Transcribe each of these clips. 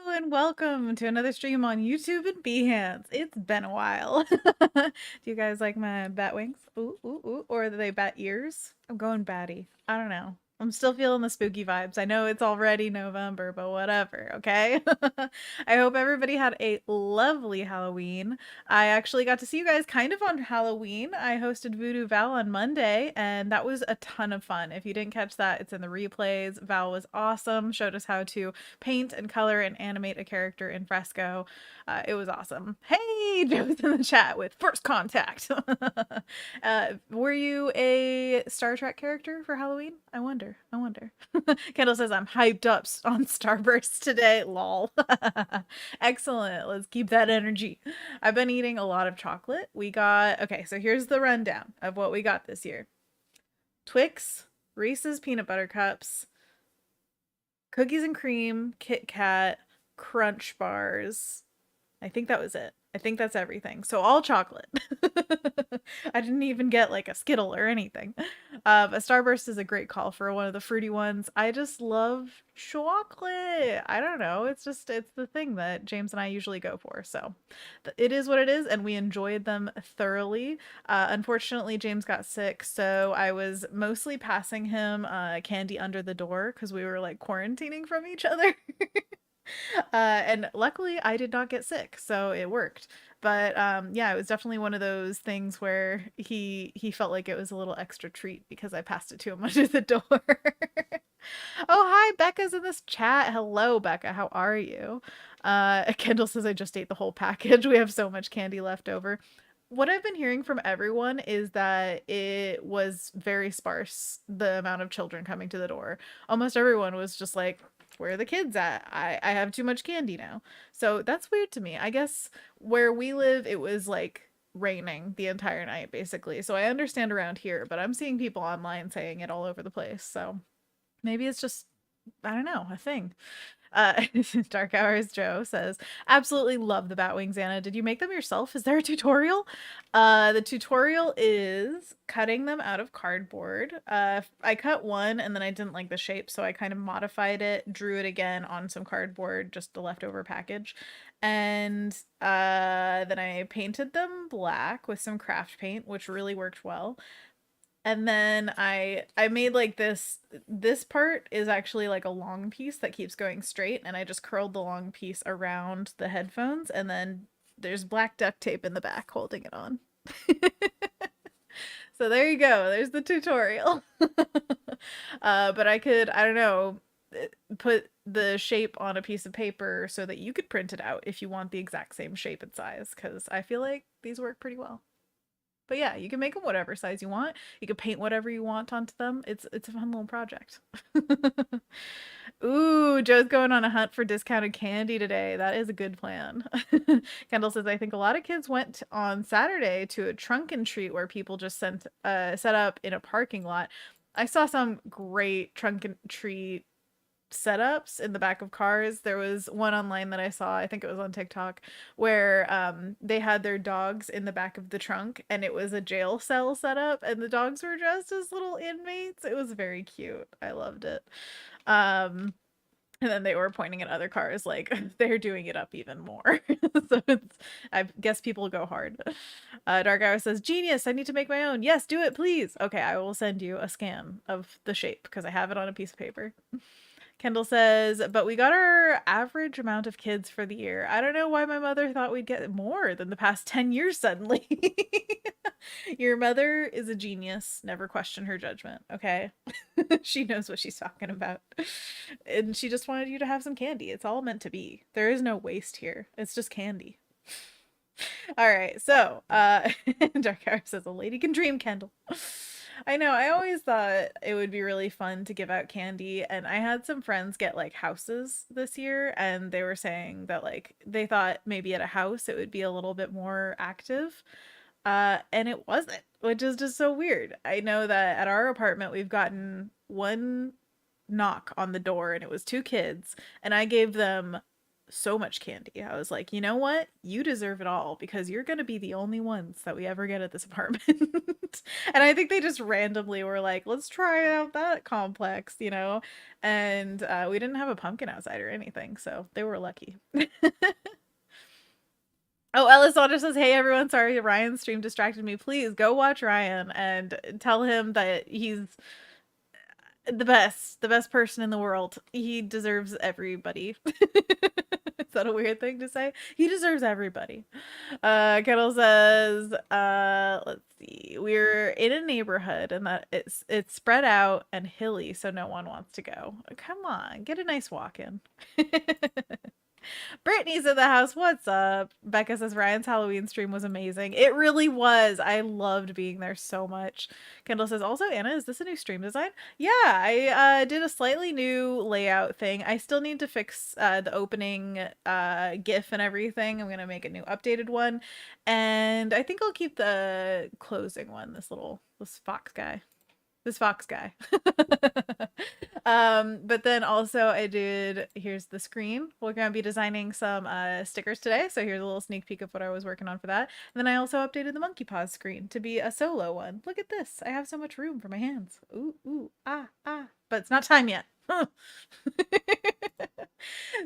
and welcome to another stream on YouTube and Behance. It's been a while. Do you guys like my bat wings? Ooh, ooh, ooh. Or are they bat ears? I'm going batty. I don't know. I'm still feeling the spooky vibes. I know it's already November, but whatever, okay? I hope everybody had a lovely Halloween. I actually got to see you guys kind of on Halloween. I hosted Voodoo Val on Monday, and that was a ton of fun. If you didn't catch that, it's in the replays. Val was awesome, showed us how to paint and color and animate a character in fresco. It was awesome. Hey, Joe's in the chat with first contact. Were you a Star Trek character for Halloween? I wonder. I wonder. Kendall says I'm hyped up on Starburst today. Lol. Excellent. Let's keep that energy. I've been eating a lot of chocolate. We got, okay, so here's the rundown of what we got this year. Twix, Reese's peanut butter cups, cookies and cream, Kit Kat, Crunch bars. I think that was it. I think that's everything. So all chocolate. I didn't even get like a Skittle or anything. A Starburst is a great call for one of the fruity ones. I just love chocolate. I don't know. It's the thing that James and I usually go for. So it is what it is, and we enjoyed them thoroughly. Unfortunately, James got sick, so I was mostly passing him candy under the door because we were like quarantining from each other. And luckily I did not get sick, so it worked. But yeah, it was definitely one of those things where he felt like it was a little extra treat because I passed it to him under the door. Oh, hi, Becca's in this chat. Hello, Becca. How are you? Kendall says I just ate the whole package. We have so much candy left over. What I've been hearing from everyone is that it was very sparse, the amount of children coming to the door. Almost everyone was just like, where are the kids at? I have too much candy now. So that's weird to me. I guess where we live, it was like raining the entire night, basically. So I understand around here, but I'm seeing people online saying it all over the place. So maybe it's just, I don't know, a thing. Uh, Dark Hours Joe says, absolutely love the bat wings, Anna. Did you make them yourself? Is there a tutorial? The tutorial is cutting them out of cardboard. I cut one and then I didn't like the shape, so I kind of modified it, drew it again on some cardboard, just the leftover package. And then I painted them black with some craft paint, which really worked well. And then I made like this part is actually like a long piece that keeps going straight, and I just curled the long piece around the headphones, and then there's black duct tape in the back holding it on. So there you go. There's the tutorial. But I don't know, put the shape on a piece of paper so that you could print it out if you want the exact same shape and size, because I feel like these work pretty well. But yeah, you can make them whatever size you want. You can paint whatever you want onto them. It's a fun little project. Ooh, Joe's going on a hunt for discounted candy today. That is a good plan. Kendall says, I think a lot of kids went on Saturday to a trunk and treat where people just set up in a parking lot. I saw some great trunk and treat setups in the back of cars. There was one online that I saw, I think it was on TikTok, where they had their dogs in the back of the trunk, and it was a jail cell setup, and the dogs were dressed as little inmates. It was very cute. I loved it. And then they were pointing at other cars like they're doing it up even more. So I guess people go hard. Dark Hour says, genius, I need to make my own. Yes, do it, please. Okay, I will send you a scan of the shape because I have it on a piece of paper. Kendall says, but we got our average amount of kids for the year. I don't know why my mother thought we'd get more than the past 10 years suddenly. Your mother is a genius. Never question her judgment, okay? She knows what she's talking about. And she just wanted you to have some candy. It's all meant to be. There is no waste here. It's just candy. All right, so Dark Hour says, a lady can dream, Kendall. I know, I always thought it would be really fun to give out candy, and I had some friends get like houses this year, and they were saying that like they thought maybe at a house it would be a little bit more active. And it wasn't, which is just so weird. I know that at our apartment we've gotten one knock on the door and it was two kids, and I gave them so much candy. I was like, you know what? You deserve it all because you're going to be the only ones that we ever get at this apartment. And I think they just randomly were like, let's try out that complex, you know? And we didn't have a pumpkin outside or anything, so they were lucky. Oh, Elisandra says, hey everyone, sorry Ryan's stream distracted me. Please go watch Ryan and tell him that he's the best person in the world. He deserves everybody. Is that a weird thing to say? He deserves everybody. Kettle says, let's see. We're in a neighborhood and that it's spread out and hilly, so no one wants to go. Come on, get a nice walk in. Brittany's in the house. What's up? Becca says Ryan's Halloween stream was amazing. It really was. I loved being there so much. Kendall says also, Anna, is this a new stream design? Yeah, I did a slightly new layout thing. I still need to fix the opening GIF and everything. I'm gonna make a new updated one, and I think I'll keep the closing one. This fox guy. This fox guy. But then also I did, here's the screen. We're going to be designing some stickers today. So here's a little sneak peek of what I was working on for that. And then I also updated the monkey paws screen to be a solo one. Look at this. I have so much room for my hands. Ooh, ooh, ah, ah. But it's not time yet.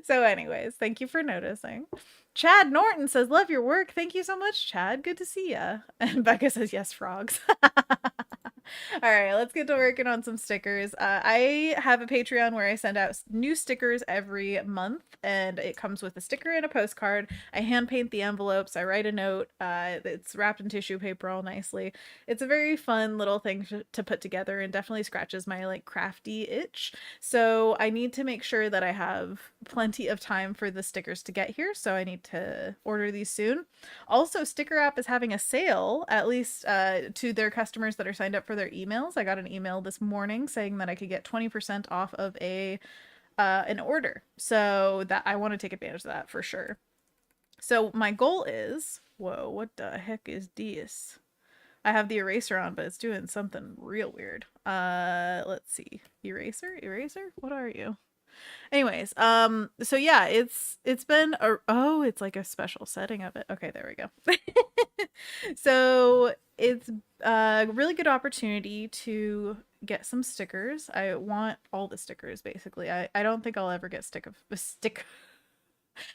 So anyways, thank you for noticing. Chad Norton says, love your work. Thank you so much, Chad. Good to see ya. And Becca says, yes, frogs. All right, let's get to working on some stickers. I have a Patreon where I send out new stickers every month, and it comes with a sticker and a postcard. I hand paint the envelopes. I write a note. It's wrapped in tissue paper all nicely. It's a very fun little thing to put together, and definitely scratches my like crafty itch. So I need to make sure that I have plenty of time for the stickers to get here. So I need to order these soon. Also, Sticker App is having a sale, at least to their customers that are signed up for their emails. I got an email this morning saying that I could get 20% off of an order. So that I want to take advantage of that for sure. So my goal is, whoa, what the heck is this? I have the eraser on, but it's doing something real weird. Let's see. Eraser? What are you? Anyways, so yeah, it's been it's like a special setting of it. Okay, there we go. So it's a really good opportunity to get some stickers. I want all the stickers basically. I don't think I'll ever get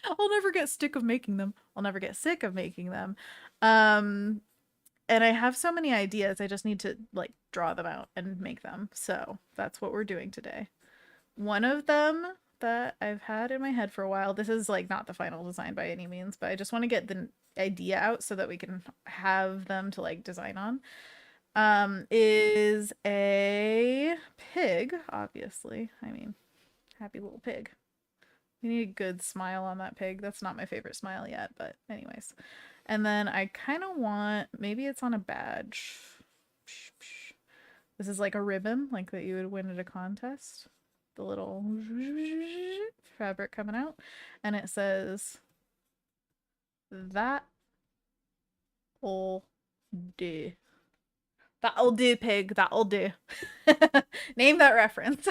I'll never get sick of making them. I'll never get sick of making them. And I have so many ideas. I just need to like draw them out and make them. So that's what we're doing today. One of them that I've had in my head for a while, this is like not the final design by any means, but I just want to get the idea out so that we can have them to like design on, is a pig, obviously. I mean, happy little pig. We need a good smile on that pig. That's not my favorite smile yet, but anyways. And then I kind of want, maybe it's on a badge. This is like a ribbon, like that you would win at a contest. The little fabric coming out, and it says that'll do. That'll do, pig. That'll do. Name that reference.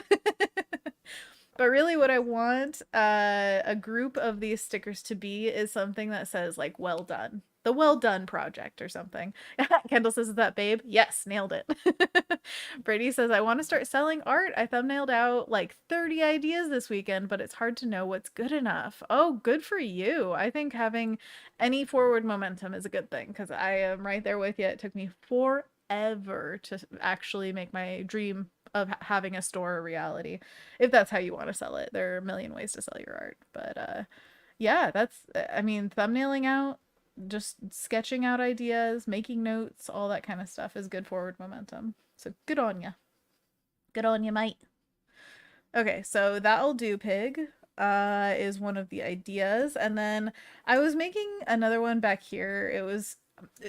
But really what I want a group of these stickers to be is something that says like, well done. The Well Done Project or something. Kendall says, is that babe? Yes, nailed it. Brady says, I want to start selling art. I thumbnailed out like 30 ideas this weekend, but it's hard to know what's good enough. Oh, good for you. I think having any forward momentum is a good thing because I am right there with you. It took me forever to actually make my dream of having a store a reality. If that's how you want to sell it. There are a million ways to sell your art. But yeah, I mean, thumbnailing out, just sketching out ideas, making notes, all that kind of stuff is good forward momentum. So good on ya. Good on ya, mate. Okay, so that'll do, pig, is one of the ideas. And then I was making another one back here. It was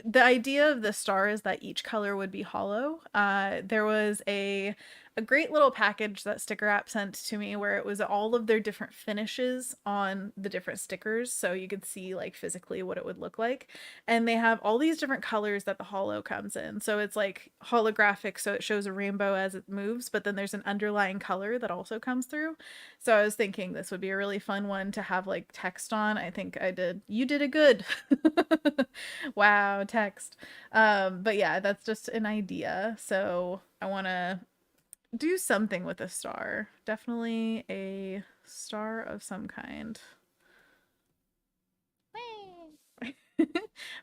the idea of the star is that each color would be hollow. There was a a great little package that Sticker App sent to me where it was all of their different finishes on the different stickers, so you could see like physically what it would look like. And they have all these different colors that the holo comes in. So it's like holographic, so it shows a rainbow as it moves, but then there's an underlying color that also comes through. So I was thinking this would be a really fun one to have like text on. I think I did. You did it good. Wow, text. But yeah, that's just an idea. So I want to do something with a star. Definitely a star of some kind.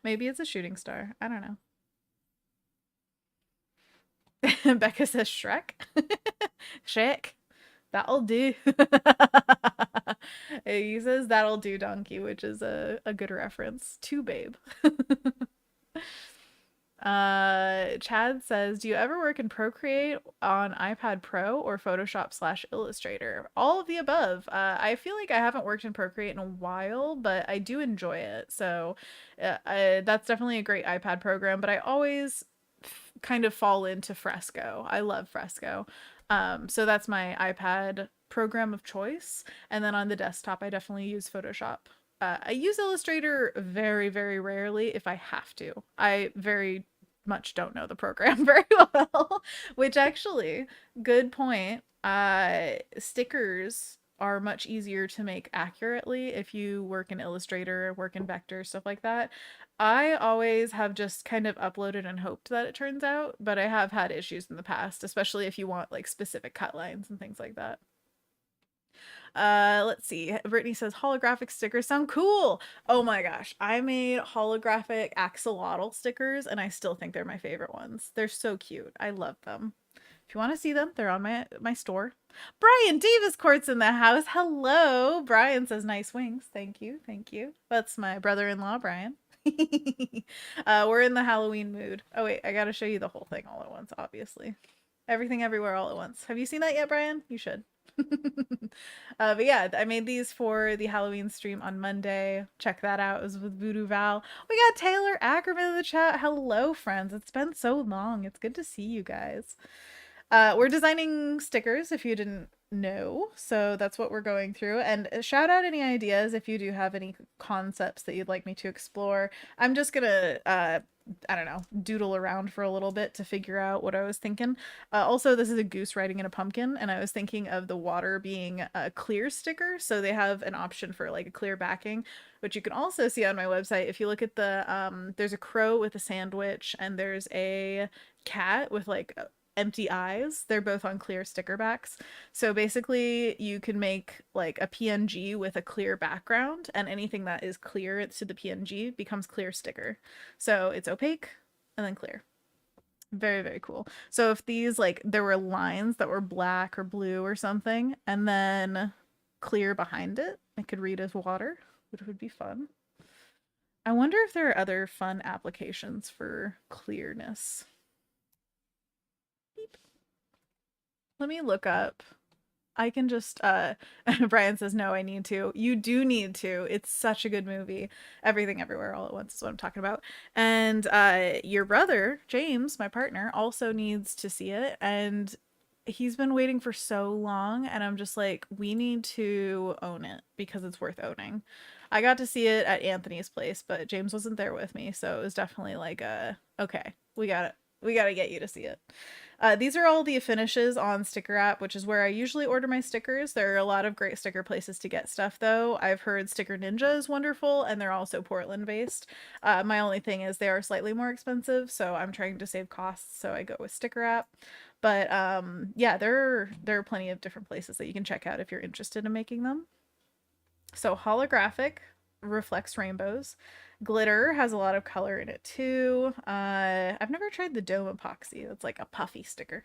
Maybe it's a shooting star. I don't know. Becca says Shrek. Shrek. That'll do. He says that'll do, donkey, which is a good reference to Babe. Chad says, do you ever work in Procreate on iPad Pro or Photoshop slash Illustrator? All of the above. I feel like I haven't worked in Procreate in a while, but I do enjoy it. So that's definitely a great iPad program, but I always kind of fall into Fresco. I love Fresco. So that's my iPad program of choice. And then on the desktop, I definitely use Photoshop. I use Illustrator very, very rarely if I have to. I very much don't know the program very well, which actually, good point. Stickers are much easier to make accurately if you work in Illustrator, work in Vector, stuff like that. I always have just kind of uploaded and hoped that it turns out, but I have had issues in the past, especially if you want like specific cut lines and things like that. Let's see. Brittany says holographic stickers sound cool. Oh my gosh. I made holographic axolotl stickers and I still think they're my favorite ones. They're so cute. I love them. If you want to see them, they're on my store. Brian Davis Court's in the house. Hello. Brian says nice wings. Thank you. Thank you. That's my brother-in-law, Brian. We're in the Halloween mood. Oh wait, I gotta show you the whole thing all at once, obviously. Everything everywhere all at once. Have you seen that yet, Brian? You should. But yeah, I made these for the Halloween stream on Monday. Check that out. It was with Voodoo Val. We got Taylor Ackerman in the chat. Hello, friends. It's been so long. It's good to see you guys. We're designing stickers if you didn't know. So that's what we're going through. And shout out any ideas if you do have any concepts that you'd like me to explore. I'm just gonna I don't know, doodle around for a little bit to figure out what I was thinking. Also, this is a goose riding in a pumpkin, and I was thinking of the water being a clear sticker. So they have an option for like a clear backing, which you can also see on my website. If you look at the, there's a crow with a sandwich, and there's a cat with like empty eyes. They're both on clear sticker backs. So basically you can make like a PNG with a clear background, and anything that is clear to the PNG becomes clear sticker. So it's opaque and then clear. Very, very cool. So if these like there were lines that were black or blue or something and then clear behind it, I could read as water, which would be fun. I wonder if there are other fun applications for clearness. Let me look up. I can just Brian says no, I need to. You do need to. It's such a good movie. Everything Everywhere All at Once is what I'm talking about. And your brother, James, my partner, also needs to see it, and he's been waiting for so long, and I'm just like, we need to own it because it's worth owning. I got to see it at Anthony's place, but James wasn't there with me, so it was definitely like okay, we got it. We got to get you to see it. These are all the finishes on Sticker App, which is where I usually order my stickers. There are a lot of great sticker places to get stuff, though. I've heard Sticker Ninja is wonderful, and they're also Portland-based. My only thing is they are slightly more expensive, so I'm trying to save costs, so I go with Sticker App. But yeah, there are plenty of different places that you can check out if you're interested in making them. So holographic reflects rainbows. Glitter has a lot of color in it too. I've never tried the dome epoxy. That's like a puffy sticker.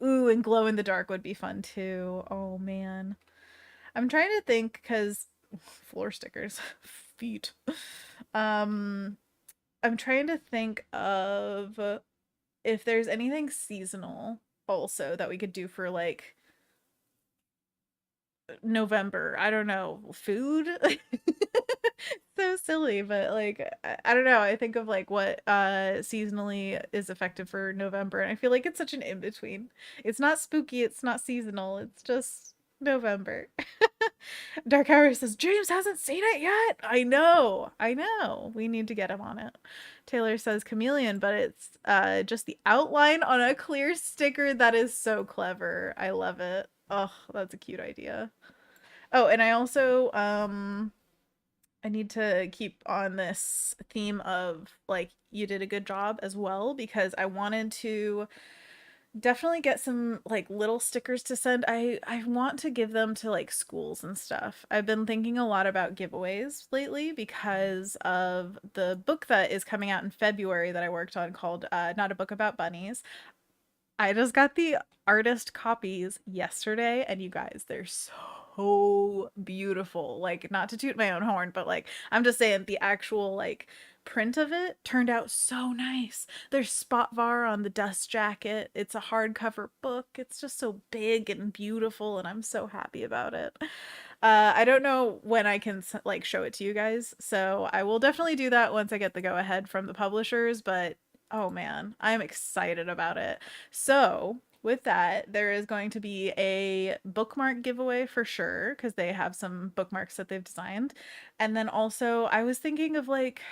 Ooh, and glow in the dark would be fun too. Oh man. I'm trying to think because floor stickers, feet. I'm trying to think of if there's anything seasonal also that we could do for like November. I don't know. Food? so silly, but like I don't know. I think of like what seasonally is effective for November, and I feel like it's such an in between. It's not spooky, it's not seasonal, it's just November. Dark Hour says James hasn't seen it yet. I know. We need to get him on it. Taylor says chameleon, but it's just the outline on a clear sticker. That is so clever. I love it. Oh, that's a cute idea. Oh, and I also I need to keep on this theme of like you did a good job as well because I wanted to definitely get some like little stickers to send. I want to give them to like schools and stuff. I've been thinking a lot about giveaways lately because of the book that is coming out in February that I worked on called Not a Book About Bunnies. I just got the artist copies yesterday, and you guys, they're so beautiful. Like, not to toot my own horn, but like, I'm just saying the actual like print of it turned out so nice. There's spot var on the dust jacket. It's a hardcover book. It's just so big and beautiful, and I'm so happy about it. I don't know when I can like show it to you guys, so I will definitely do that once I get the go ahead from the publishers, but oh man, I'm excited about it. So, with that, there is going to be a bookmark giveaway for sure because they have some bookmarks that they've designed. And then also, I was thinking of like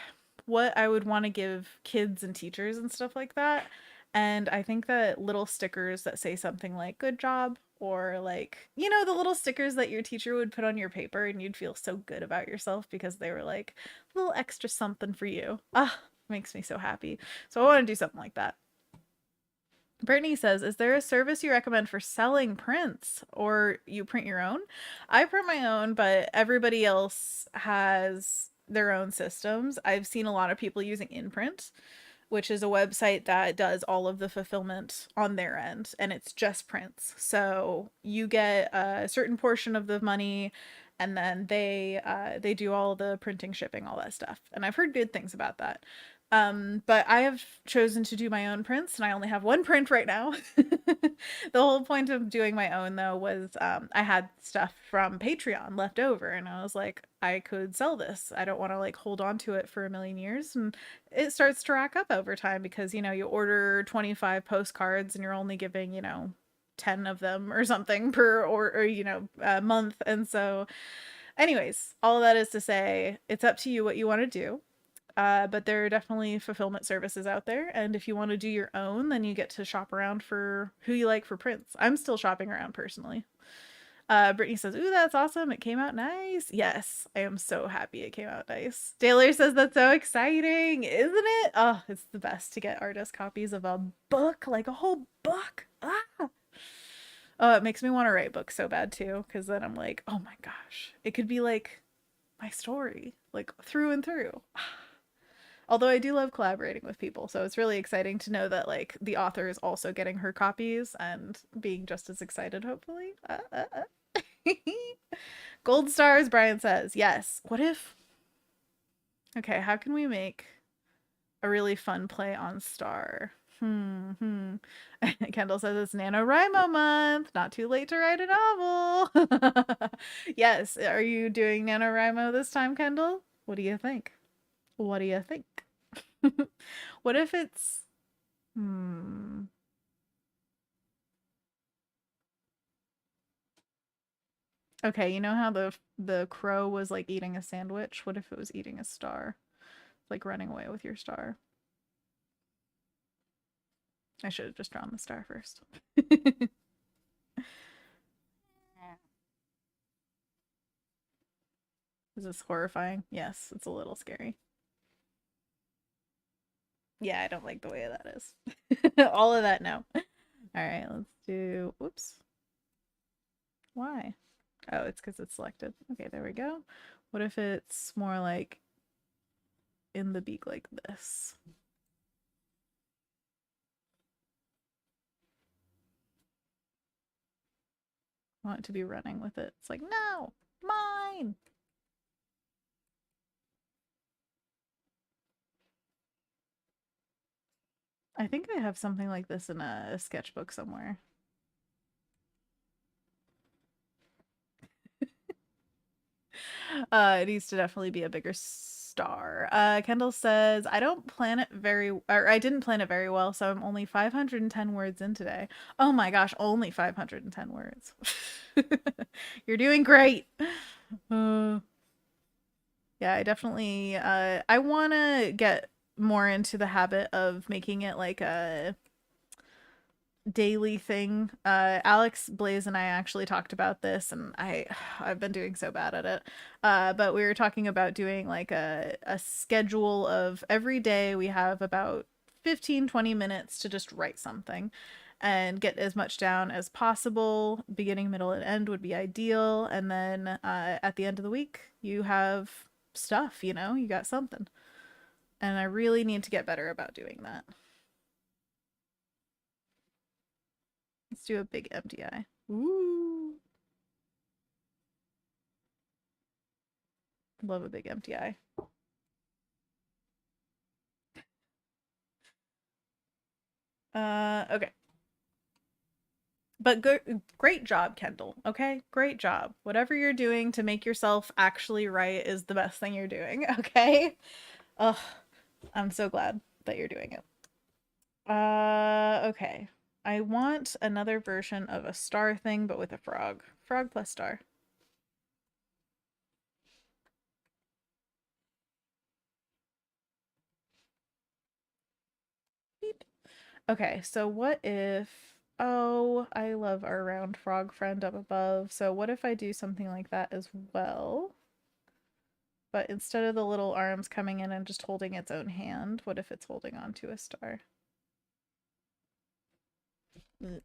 what I would want to give kids and teachers and stuff like that. And I think that little stickers that say something like good job or like, you know, the little stickers that your teacher would put on your paper and you'd feel so good about yourself because they were like a little extra something for you. Ah, makes me so happy. So I want to do something like that. Brittany says, is there a service you recommend for selling prints or you print your own? I print my own, but everybody else has their own systems. I've seen a lot of people using InPrint, which is a website that does all of the fulfillment on their end, and it's just prints. So you get a certain portion of the money, and then they do all the printing, shipping, all that stuff. And I've heard good things about that. But I have chosen to do my own prints, and I only have one print right now. The whole point of doing my own, though, was I had stuff from Patreon left over, and I was like, I could sell this. I don't want to like hold on to it for a million years. And it starts to rack up over time because, you know, you order 25 postcards and you're only giving, you know, 10 of them or something per or you know, a month. And so, anyways, all of that is to say, it's up to you what you want to do. But there are definitely fulfillment services out there. And if you want to do your own, then you get to shop around for who you like for prints. I'm still shopping around personally. Brittany says, ooh, that's awesome. It came out nice. Yes, I am so happy it came out nice. Taylor says, that's so exciting, isn't it? Oh, it's the best to get artist copies of a book, like a whole book. Ah. Oh, it makes me want to write books so bad too, because then I'm like, oh my gosh, it could be like my story, like through and through. Although I do love collaborating with people, so it's really exciting to know that like the author is also getting her copies and being just as excited, hopefully. Gold stars, Brian says. Yes. What if? Okay, how can we make a really fun play on star? Hmm. Kendall says it's NaNoWriMo month. Not too late to write a novel. Yes. Are you doing NaNoWriMo this time, Kendall? What do you think? What do you think? What if it's hmm. Okay, you know how the crow was like eating a sandwich? What if it was eating a star? Like running away with your star. I should have just drawn the star first. Is this horrifying? Yes, it's a little scary. Yeah, I don't like the way that is. All of that, no. All right, let's do. Whoops. Why? Oh, it's because it's selected. Okay, there we go. What if it's more like in the beak like this? I want it to be running with it. It's like, no, mine. I think I have something like this in a sketchbook somewhere. It needs to definitely be a bigger star. Kendall says, I don't plan it very, or I didn't plan it very well, so I'm only 510 words in today. Oh my gosh, only 510 words. You're doing great. Uh, yeah, I definitely, I want to get more into the habit of making it like a daily thing. Alex Blaze and I actually talked about this, and I've been doing so bad at it. But we were talking about doing like a schedule of every day we have about 15-20 minutes to just write something and get as much down as possible. Beginning, middle, and end would be ideal. And then at the end of the week, you have stuff, you got something. And I really need to get better about doing that. Let's do a big MDI. Ooh. Love a big MDI. Okay. But great job, Kendall. Okay? Great job. Whatever you're doing to make yourself actually right is the best thing you're doing. Okay? Ugh. I'm so glad that you're doing it. Okay. I want another version of a star thing, but with a frog. Frog plus star. Beep. Okay, so what if... Oh, I love our round frog friend up above. So what if I do something like that as well? But instead of the little arms coming in and just holding its own hand, what if it's holding onto a star? Ugh.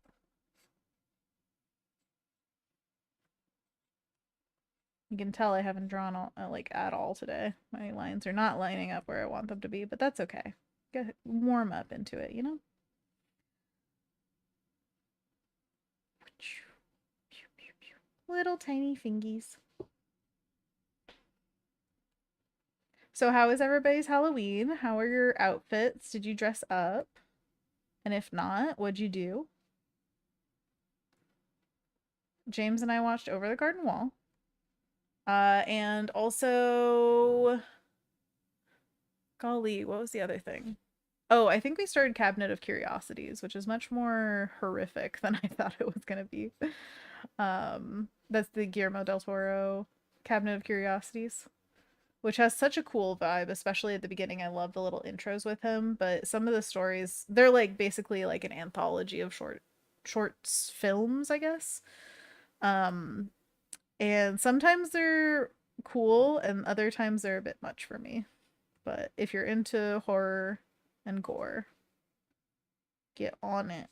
You can tell I haven't drawn like at all today. My lines are not lining up where I want them to be, but that's okay. Get warm up into it, Little tiny fingies. So how is everybody's Halloween? How are your outfits? Did you dress up? And if not, what'd you do? James and I watched Over the Garden Wall. And also, golly, what was the other thing? Oh, I think we started Cabinet of Curiosities, which is much more horrific than I thought it was gonna be. That's the Guillermo del Toro Cabinet of Curiosities, which has such a cool vibe, especially at the beginning. I love the little intros with him, but some of the stories, they're like basically like an anthology of shorts films, I guess. Um, and sometimes they're cool and other times they're a bit much for me. But if you're into horror and gore, get on it.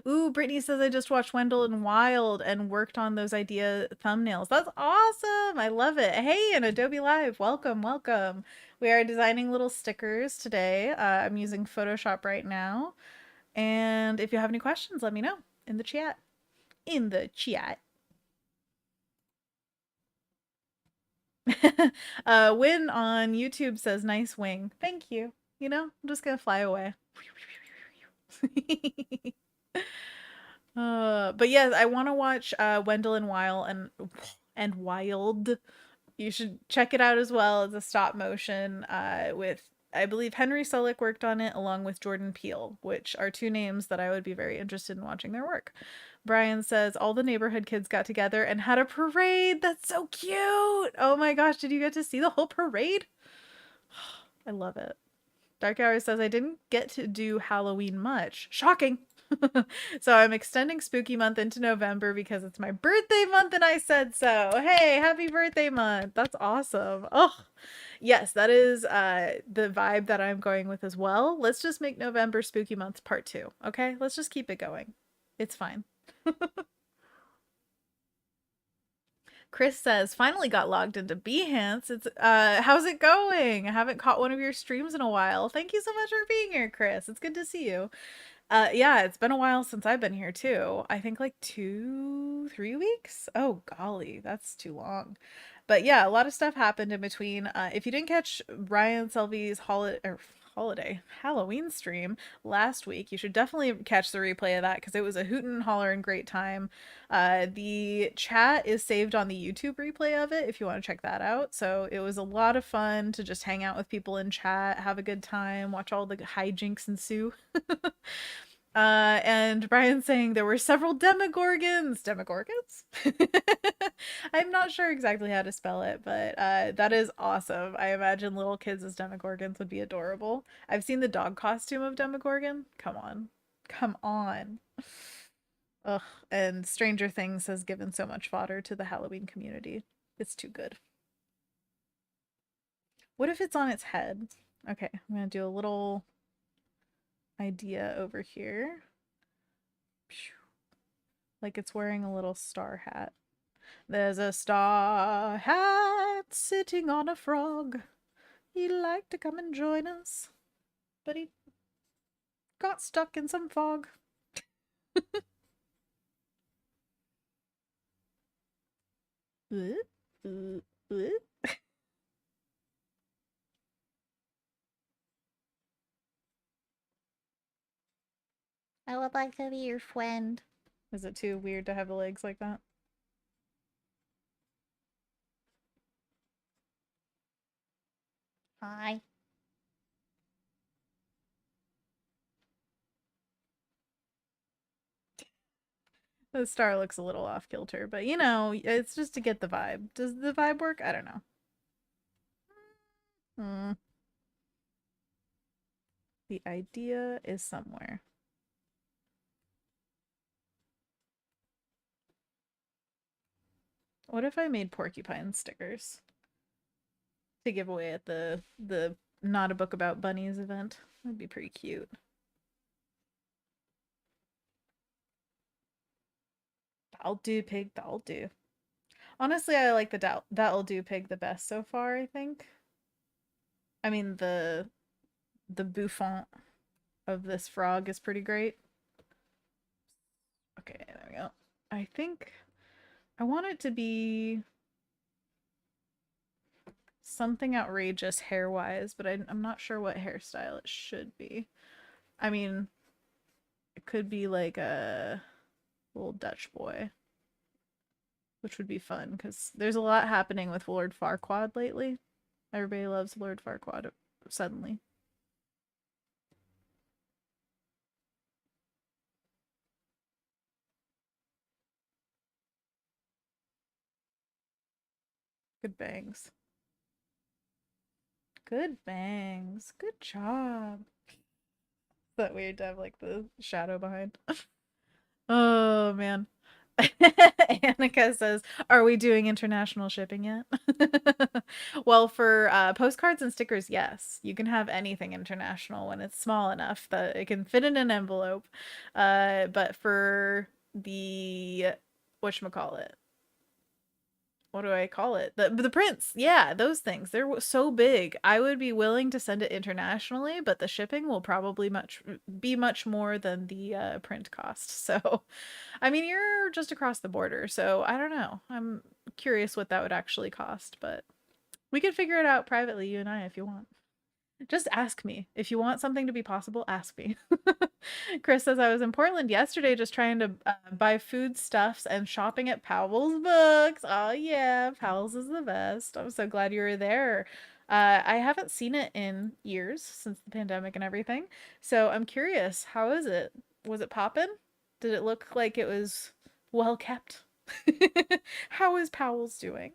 Ooh, Brittany says I just watched Wendell and Wild and worked on those idea thumbnails. That's awesome. I love it. Hey, and Adobe Live, welcome, welcome. We are designing little stickers today. I'm using Photoshop right now. And if you have any questions, let me know in the chat. In the chat. Win on YouTube says nice wing. Thank you. I'm just gonna fly away. But yes, I want to watch Wendell and Wild and Wild. You should check it out as well. It's a stop motion with I believe Henry Selick worked on it along with Jordan Peele, which are two names that I would be very interested in watching their work. Brian says all the neighborhood kids got together and had a parade. That's so cute. Oh my gosh, did you get to see the whole parade? I love it. Dark Hour says I didn't get to do Halloween much. Shocking. So I'm extending Spooky Month into November because it's my birthday month and I said so. Hey, happy birthday month. That's awesome. Oh, yes, that is the vibe that I'm going with as well. Let's just make November Spooky Month part 2. Okay? Let's just keep it going. It's fine. Chris says, finally got logged into Behance. It's how's it going? I haven't caught one of your streams in a while. Thank you so much for being here, Chris. It's good to see you. Yeah, it's been a while since I've been here too. I think like 2, 3 weeks. Oh golly, that's too long. But yeah, a lot of stuff happened in between. If you didn't catch Ryan Selby's holiday Halloween stream last week, you should definitely catch the replay of that because it was a hoot and holler and great time. The chat is saved on the YouTube replay of it if you want to check that out. So it was a lot of fun to just hang out with people in chat, have a good time, watch all the hijinks ensue. And Brian saying there were several demogorgons. Demogorgons? I'm not sure exactly how to spell it, but that is awesome. I imagine little kids as demogorgons would be adorable. I've seen the dog costume of Demogorgon. Come on. Come on. Ugh. And Stranger Things has given so much fodder to the Halloween community. It's too good. What if it's on its head? Okay, I'm gonna do a little idea over here. Like it's wearing a little star hat. There's a star hat sitting on a frog. He'd like to come and join us, but he got stuck in some fog. I would like to be your friend. Is it too weird to have the legs like that? Hi. The star looks a little off kilter, but you know, it's just to get the vibe. Does the vibe work? I don't know. Hmm. The idea is somewhere. What if I made porcupine stickers to give away at the Not a Book About Bunnies event? That'd be pretty cute. That'll do, pig. That'll do. Honestly, I like the that'll do pig the best so far, I think. I mean the bouffant of this frog is pretty great. Okay, there we go. I think I want it to be something outrageous hair-wise, but I'm not sure what hairstyle it should be. I mean, it could be like a little Dutch boy, which would be fun because there's a lot happening with Lord Farquaad lately. Everybody loves Lord Farquaad suddenly. Good bangs. Good bangs. Good job. Is that weird to have like the shadow behind? Oh man. Annika says, "Are we doing international shipping yet?" Well, for postcards and stickers, yes. You can have anything international when it's small enough that it can fit in an envelope. But for the whatchamacallit, what do I call it? The prints. Yeah, those things. They're so big. I would be willing to send it internationally, but the shipping will probably be much more than the print cost. So, I mean, you're just across the border, so I don't know. I'm curious what that would actually cost, but we could figure it out privately, you and I, if you want. Just ask me. If you want something to be possible, ask me. Chris says, I was in Portland yesterday just trying to buy foodstuffs and shopping at Powell's Books. Oh, yeah. Powell's is the best. I'm so glad you were there. I haven't seen it in years since the pandemic and everything. So I'm curious, how is it? Was it poppin'? Did it look like it was well kept? How is Powell's doing?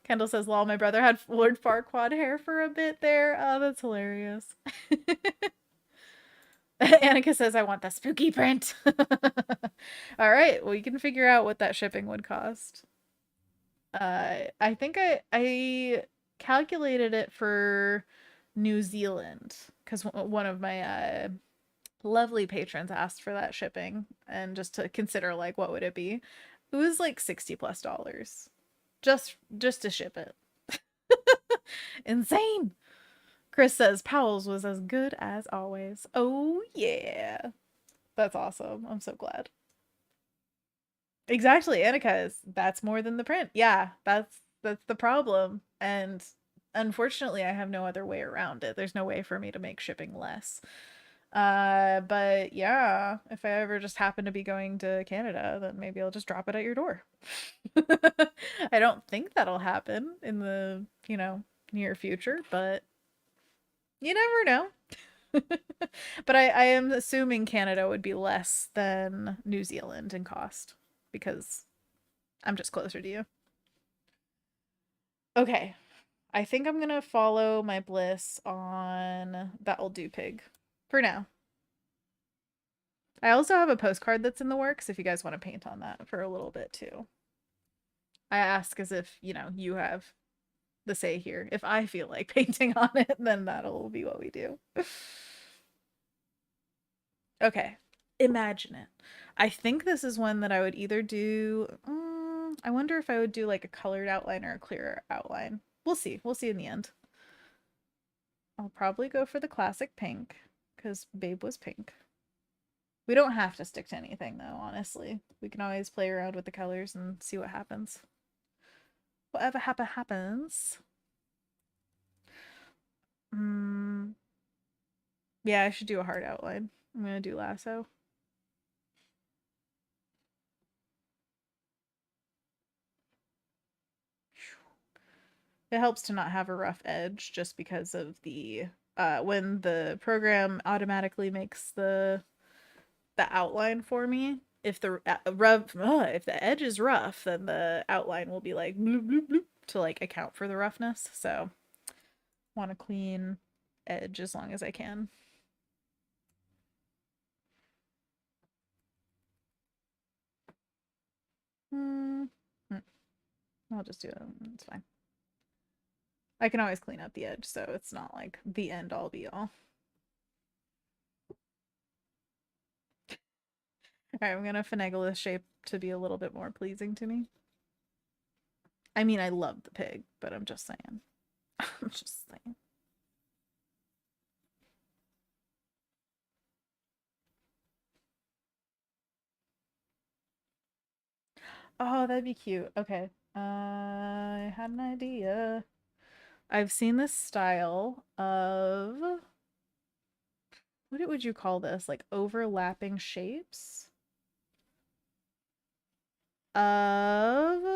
Kendall says, lol, my brother had Lord Farquaad hair for a bit there. Oh, that's hilarious. Annika says, I want the spooky print. All right, well, you can figure out what that shipping would cost. I think I calculated it for New Zealand because one of my lovely patrons asked for that shipping and just to consider like what would it be. It was like $60+ just to ship it. Insane. Chris says Powell's was as good as always. Oh yeah. That's awesome. I'm so glad. Exactly, Annika's. That's more than the print. Yeah, that's the problem. And unfortunately, I have no other way around it. There's no way for me to make shipping less. But yeah, if I ever just happen to be going to Canada, then maybe I'll just drop it at your door. I don't think that'll happen in the, near future, but you never know. But I am assuming Canada would be less than New Zealand in cost because I'm just closer to you. Okay. I think I'm gonna follow my bliss on That'll Do Pig for now. I also have a postcard that's in the works if you guys want to paint on that for a little bit too. I ask as if, you have the say here. If I feel like painting on it, then that'll be what we do. Okay. Imagine it. I think this is one that I would either do. I wonder if I would do like a colored outline or a clear outline. We'll see. We'll see in the end. I'll probably go for the classic pink because Babe was pink. We don't have to stick to anything though, honestly. We can always play around with the colors and see what happens. Whatever happens. Mm, yeah, I should do a hard outline. I'm gonna do lasso. It helps to not have a rough edge just because of the when the program automatically makes the outline for me. If the if the edge is rough, then the outline will be like bloop, bloop, bloop, to like account for the roughness. So want a clean edge as long as I can. Hmm. I'll just do it. It's fine. I can always clean up the edge, so it's not like the end all be all. All right, I'm gonna finagle this shape to be a little bit more pleasing to me. I mean, I love the pig, but I'm just saying. I'm just saying. Oh, that'd be cute. Okay. I had an idea. I've seen this style of what would you call this? Like overlapping shapes of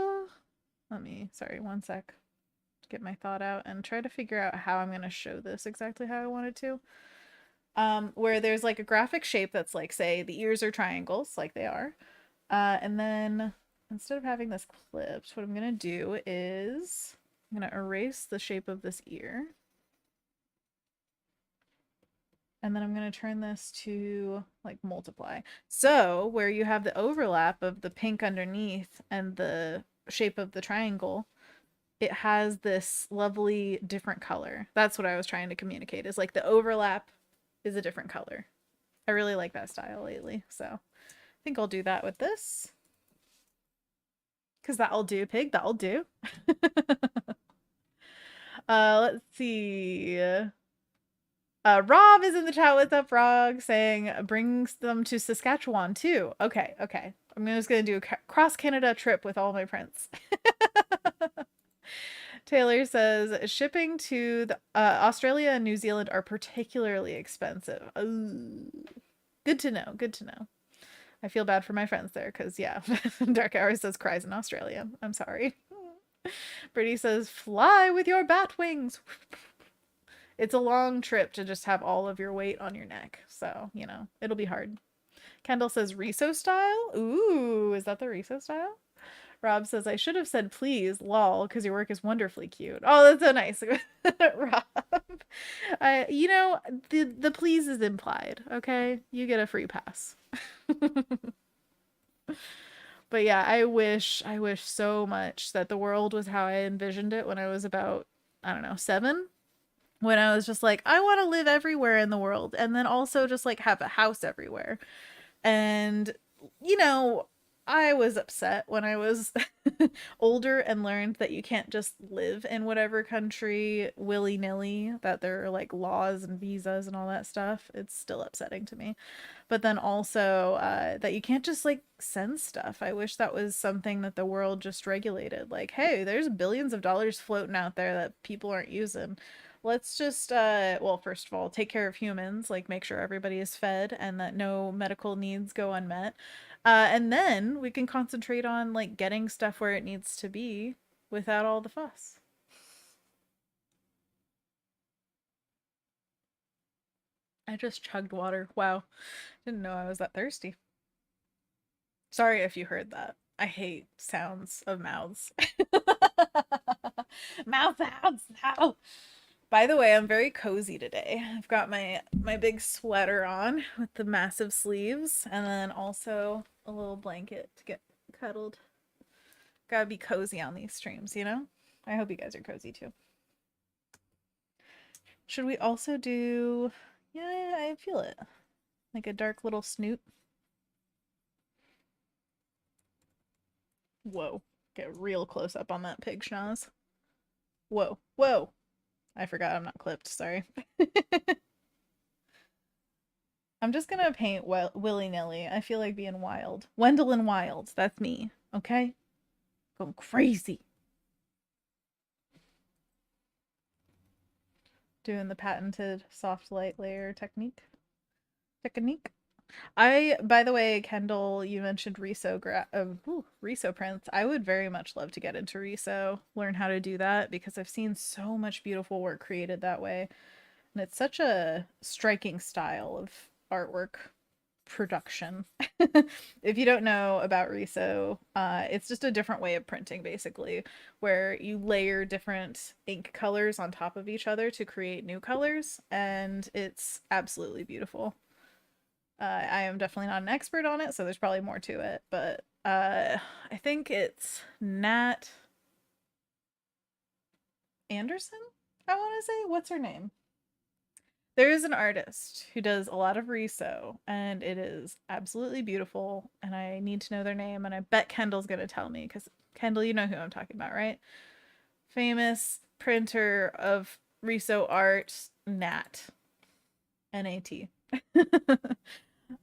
sorry, one sec. Get my thought out and try to figure out how I'm gonna show this exactly how I want it to. Where there's like a graphic shape that's like, say, the ears are triangles, like they are. And then instead of having this clipped, what I'm gonna do is I'm gonna erase the shape of this ear. And then I'm going to turn this to like multiply. So where you have the overlap of the pink underneath and the shape of the triangle, it has this lovely different color. That's what I was trying to communicate, is like the overlap is a different color. I really like that style lately. So I think I'll do that with this. Because that'll do, pig. That'll do. Let's see. Rob is in the chat. What's up, Rog? Saying brings them to Saskatchewan too. Okay, okay. I'm just gonna do a cross Canada trip with all my prints. Taylor says shipping to the Australia and New Zealand are particularly expensive. Ooh. Good to know. Good to know. I feel bad for my friends there because yeah, Dark Hour says cries in Australia. I'm sorry. Brittany says fly with your bat wings. It's a long trip to just have all of your weight on your neck. So, it'll be hard. Kendall says Riso style. Ooh, is that the Riso style? Rob says, I should have said please, lol, because your work is wonderfully cute. Oh, that's so nice. Rob. The please is implied, okay? You get a free pass. But yeah, I wish so much that the world was how I envisioned it when I was about, I don't know, 7. When I was just like, I want to live everywhere in the world and then also just like have a house everywhere. And, I was upset when I was older and learned that you can't just live in whatever country willy-nilly, that there are like laws and visas and all that stuff. It's still upsetting to me. But then also that you can't just like send stuff. I wish that was something that the world just regulated. Like, hey, there's billions of dollars floating out there that people aren't using. Let's just, well, first of all, take care of humans, like make sure everybody is fed and that no medical needs go unmet. And then we can concentrate on like getting stuff where it needs to be without all the fuss. I just chugged water. Wow. Didn't know I was that thirsty. Sorry if you heard that. I hate sounds of mouths. Mouth sounds. No. By the way, I'm very cozy today. I've got my big sweater on with the massive sleeves and then also a little blanket to get cuddled. Gotta be cozy on these streams, you know? I hope you guys are cozy too. Should we also do... Yeah, I feel it. Like a dark little snoot. Whoa. Get real close up on that pig schnoz. Whoa. Whoa. I forgot I'm not clipped. Sorry. I'm just gonna paint willy-nilly. I feel like being wild. Wendell and Wild. That's me. Okay? Going crazy. Doing the patented soft light layer technique. By the way, Kendall, you mentioned Riso prints. I would very much love to get into Riso, learn how to do that because I've seen so much beautiful work created that way. And it's such a striking style of artwork production. If you don't know about Riso, it's just a different way of printing basically, where you layer different ink colors on top of each other to create new colors, and it's absolutely beautiful. I am definitely not an expert on it, so there's probably more to it, but I think it's Nat Anderson, I want to say. What's her name? There is an artist who does a lot of Riso, and it is absolutely beautiful, and I need to know their name, and I bet Kendall's going to tell me, because Kendall, you know who I'm talking about, right? Famous printer of Riso art, Nat. N-A-T.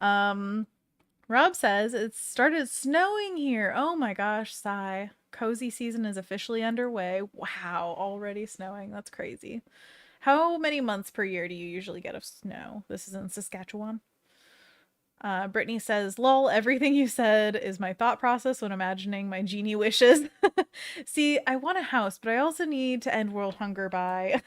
Rob says it started snowing here. Oh my gosh, sigh. Cozy season is officially underway. Wow, already snowing. That's crazy. How many months per year do you usually get of snow? This is in Saskatchewan. Brittany says, lol, everything you said is my thought process when imagining my genie wishes. See, I want a house, but I also need to end world hunger by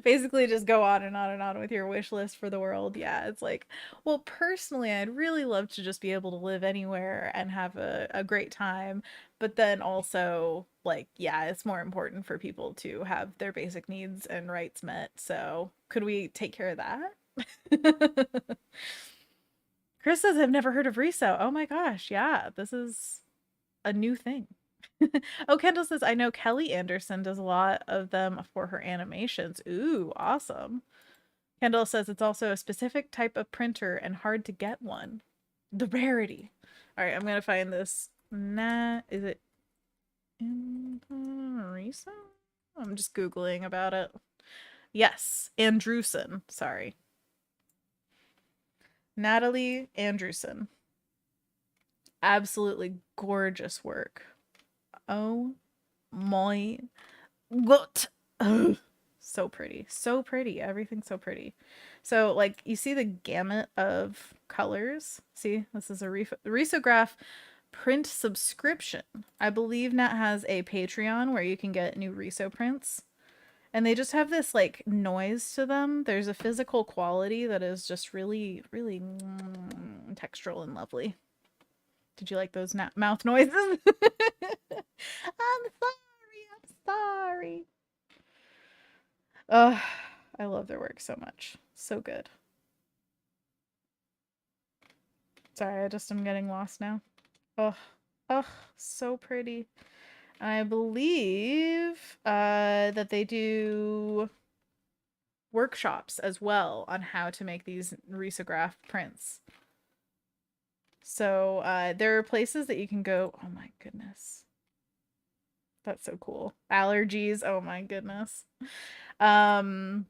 basically just go on and on and on with your wish list for the world. Yeah, it's like, well, personally, I'd really love to just be able to live anywhere and have a great time. But then also, like, yeah, it's more important for people to have their basic needs and rights met. So could we take care of that? Chris says, I've never heard of Riso. Oh my gosh, yeah, this is a new thing. Oh, Kendall says, I know Kelly Anderson does a lot of them for her animations. Ooh, awesome. Kendall says it's also a specific type of printer and hard to get one. The rarity. All right, I'm going to find this. Is it in Riso? I'm just Googling about it. Yes, Andrewson. Sorry. Natalie Andrewson. Absolutely gorgeous work. Oh my god. So pretty. So pretty. Everything's so pretty. So, like, you see the gamut of colors. See, this is a risograph print subscription. I believe Nat has a Patreon where you can get new Riso prints. And they just have this, like, noise to them. There's a physical quality that is just really, really textural and lovely. Did you like those mouth noises? I'm sorry. I'm sorry. Ugh, I love their work so much. So good. Sorry, I just am getting lost now. Ugh, ugh, so pretty. I believe that they do workshops as well on how to make these risograph prints. So there are places that you can go. Oh my goodness. That's so cool. Allergies. Oh my goodness. Um,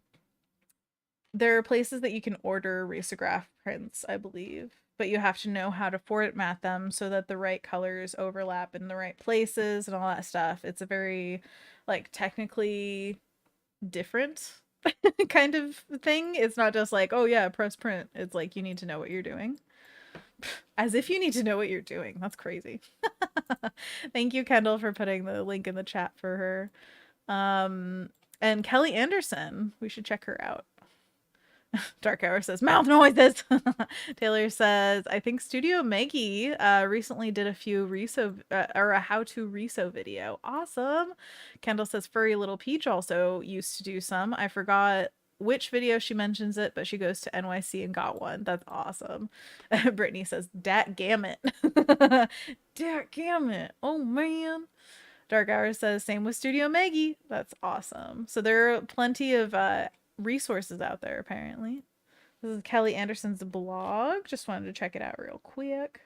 there are places that you can order risograph prints, I believe, but you have to know how to format them so that the right colors overlap in the right places and all that stuff. It's a very like technically different kind of thing. It's not just like, oh yeah, press print. It's like you need to know what you're doing. As if you need to know what you're doing. That's crazy. Thank you, Kendall, for putting the link in the chat for her. And Kelly Anderson, we should check her out. Dark Hour says mouth noises. Taylor says I think Studio Maggie recently did a few reso or a how to reso video. Awesome. Kendall says Furry Little Peach also used to do some. I forgot which video she mentions it, but she goes to NYC and got one. That's awesome. Brittany says Dat Gamut. Dat Gamut. Oh man. Dark Hour says same with Studio Maggie. That's awesome. So there are plenty of resources out there apparently. This is Kelly Anderson's blog. Just wanted to check it out real quick.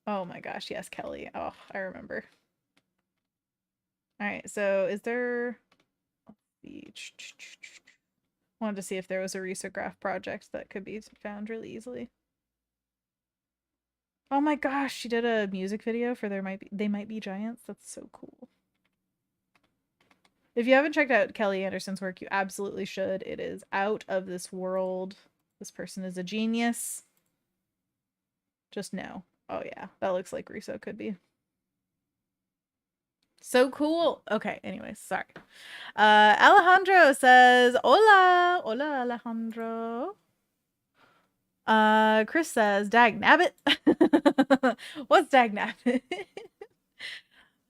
Oh my gosh, yes, Kelly. Oh, I remember. All right, so is there wanted to see if there was a risograph project that could be found really easily. Oh my gosh, she did a music video for They Might Be Giants. That's so cool. If you haven't checked out Kelly Anderson's work, you absolutely should. It is out of this world. This person is a genius. Just know. Oh yeah, that looks like Riso could be. So cool. Okay, anyways, sorry. Alejandro says, hola. Hola, Alejandro. Chris says, dag nabbit. What's dag nabbit?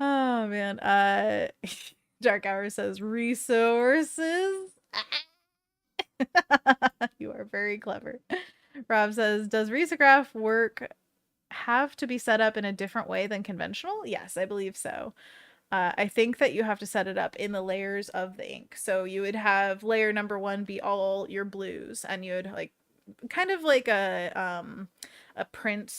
Oh man. Dark Hour says resources. You are very clever. Rob says, does risograph work have to be set up in a different way than conventional? Yes, I believe so. I think that you have to set it up in the layers of the ink. So you would have layer number 1 be all your blues, and you would like kind of like a print,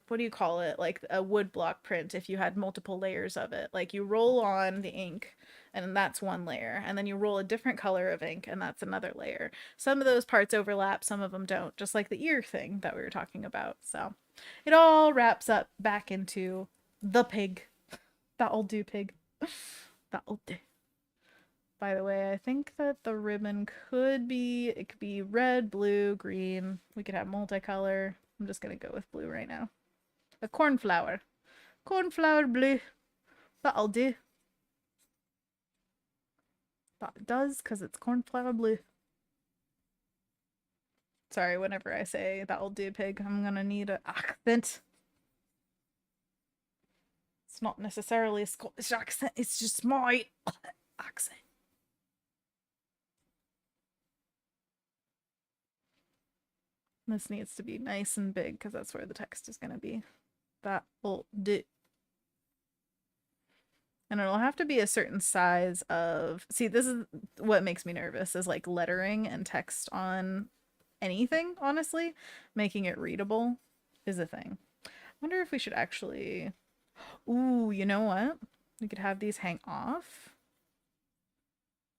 what do you call it? Like a wood block print if you had multiple layers of it. Like you roll on the ink and that's one layer, and then you roll a different color of ink and that's another layer. Some of those parts overlap, some of them don't, just like the ear thing that we were talking about. So it all wraps up back into the pig. That'll do, pig. That'll do. By the way, I think that the ribbon could be red, blue, green. We could have multicolor. I'm just gonna go with blue right now. A cornflower. Cornflower blue. That'll do. That does, because it's cornflower blue. Sorry, whenever I say that'll do, pig, I'm gonna need an accent. It's not necessarily a Scottish accent, it's just my accent. This needs to be nice and big because that's where the text is going to be. That'll do. And it'll have to be a certain size of... See, this is what makes me nervous, is like lettering and text on anything, honestly. Making it readable is a thing. I wonder if we should actually... Ooh, you know what? We could have these hang off.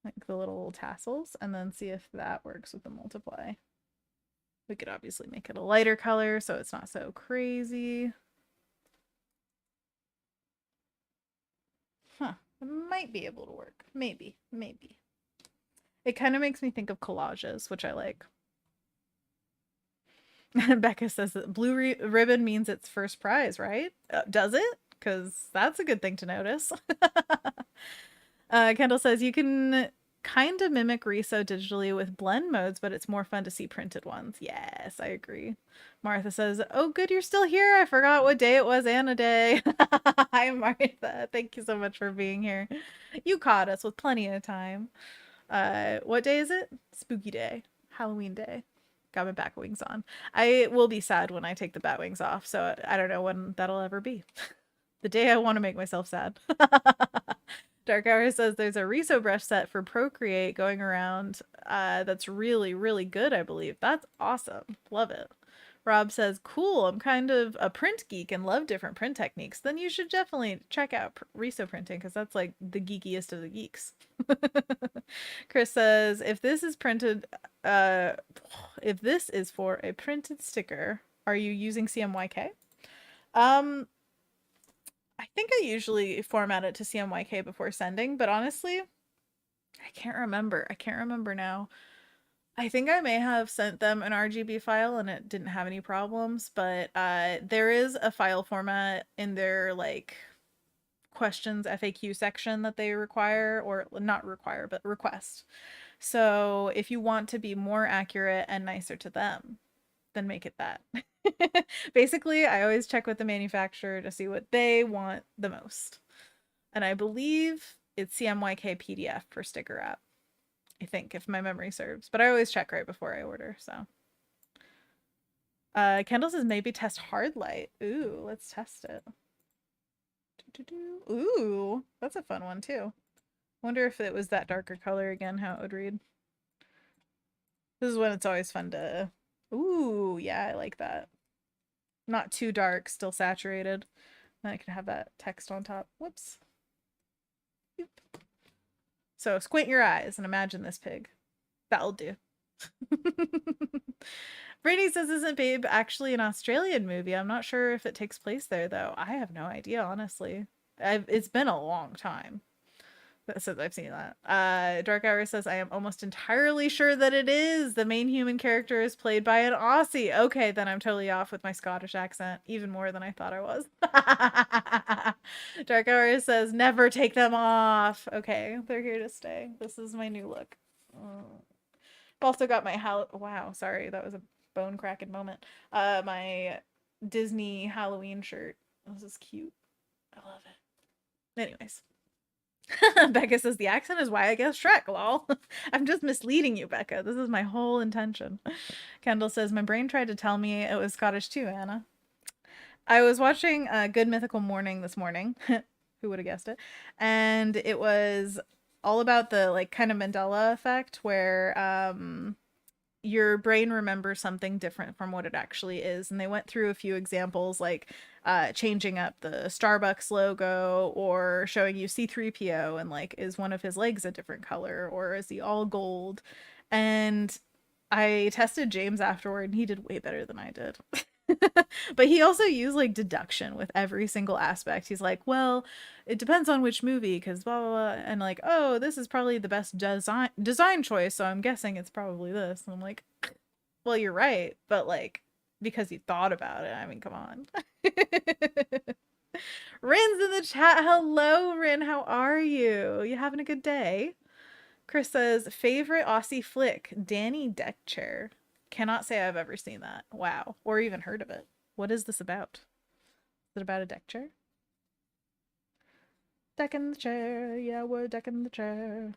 Like the little tassels, and then see if that works with the multiply. We could obviously make it a lighter color so it's not so crazy. Huh. It might be able to work. Maybe. Maybe. It kind of makes me think of collages, which I like. Becca says that blue ribbon means it's first prize, right? Does it? Because that's a good thing to notice. Kendall says you can kind of mimic Riso digitally with blend modes, but it's more fun to see printed ones. Yes, I agree. Martha says, oh, good, you're still here. I forgot what day it was, Anna Day. Hi, Martha. Thank you so much for being here. You caught us with plenty of time. What day is it? Spooky day. Halloween day. Got my bat wings on. I will be sad when I take the bat wings off, so I don't know when that'll ever be. The day I want to make myself sad. Dark Hour says there's a Riso brush set for Procreate going around that's really, really good, I believe. That's awesome. Love it. Rob says, cool, I'm kind of a print geek and love different print techniques. Then you should definitely check out Riso printing because that's like the geekiest of the geeks. Chris says, uh, if this is for a printed sticker, are you using CMYK? Um, I think I usually format it to CMYK before sending, but honestly, I can't remember. I can't remember now. I think I may have sent them an RGB file and it didn't have any problems, but there is a file format in their like questions FAQ section that they require, or not require, but request. So if you want to be more accurate and nicer to them, then make it that. Basically, I always check with the manufacturer to see what they want the most. And I believe it's CMYK PDF for sticker app. I think, if my memory serves. But I always check right before I order, so. Kendall says maybe test hard light. Ooh, let's test it. Ooh, that's a fun one too. Wonder if it was that darker color again, how it would read. This is when it's always fun to. Ooh, yeah, I like that. Not too dark, still saturated. Then I can have that text on top. Whoops. So squint your eyes and imagine this pig. That'll do. Brittany says, isn't Babe actually an Australian movie? I'm not sure if it takes place there, though. I have no idea, honestly. It's been a long time since I've seen that. Dark Hour says, I am almost entirely sure that it is. The main human character is played by an Aussie. Okay, then I'm totally off with my Scottish accent, even more than I thought I was. Dark Hour says, never take them off. Okay, they're here to stay. This is my new look. I've also got my wow, sorry, that was a bone cracking moment. My Disney Halloween shirt. This is cute. I love it. Anyways. Becca says the accent is why I guess Shrek, lol. I'm just misleading you, Becca. This is my whole intention. Kendall says my brain tried to tell me it was Scottish too, Anna. I was watching Good Mythical Morning this morning. Who would have guessed it? And it was all about the like kind of Mandela effect where your brain remembers something different from what it actually is. And they went through a few examples like changing up the Starbucks logo or showing you C3PO and like, is one of his legs a different color or is he all gold? And I tested James afterward and he did way better than I did. But he also used like deduction with every single aspect. He's like, well, it depends on which movie because blah, blah, blah. And like, oh, this is probably the best design choice, so I'm guessing it's probably this. And I'm like, well, you're right, but like because you thought about it. I mean, come on. Rin's in the chat. Hello, Rin. How are you? You having a good day? Chris says, favorite Aussie flick, Danny Deck Chair. Cannot say I've ever seen that. Wow. Or even heard of it. What is this about? Is it about a deck chair? Decking the chair. Yeah, we're decking the chair.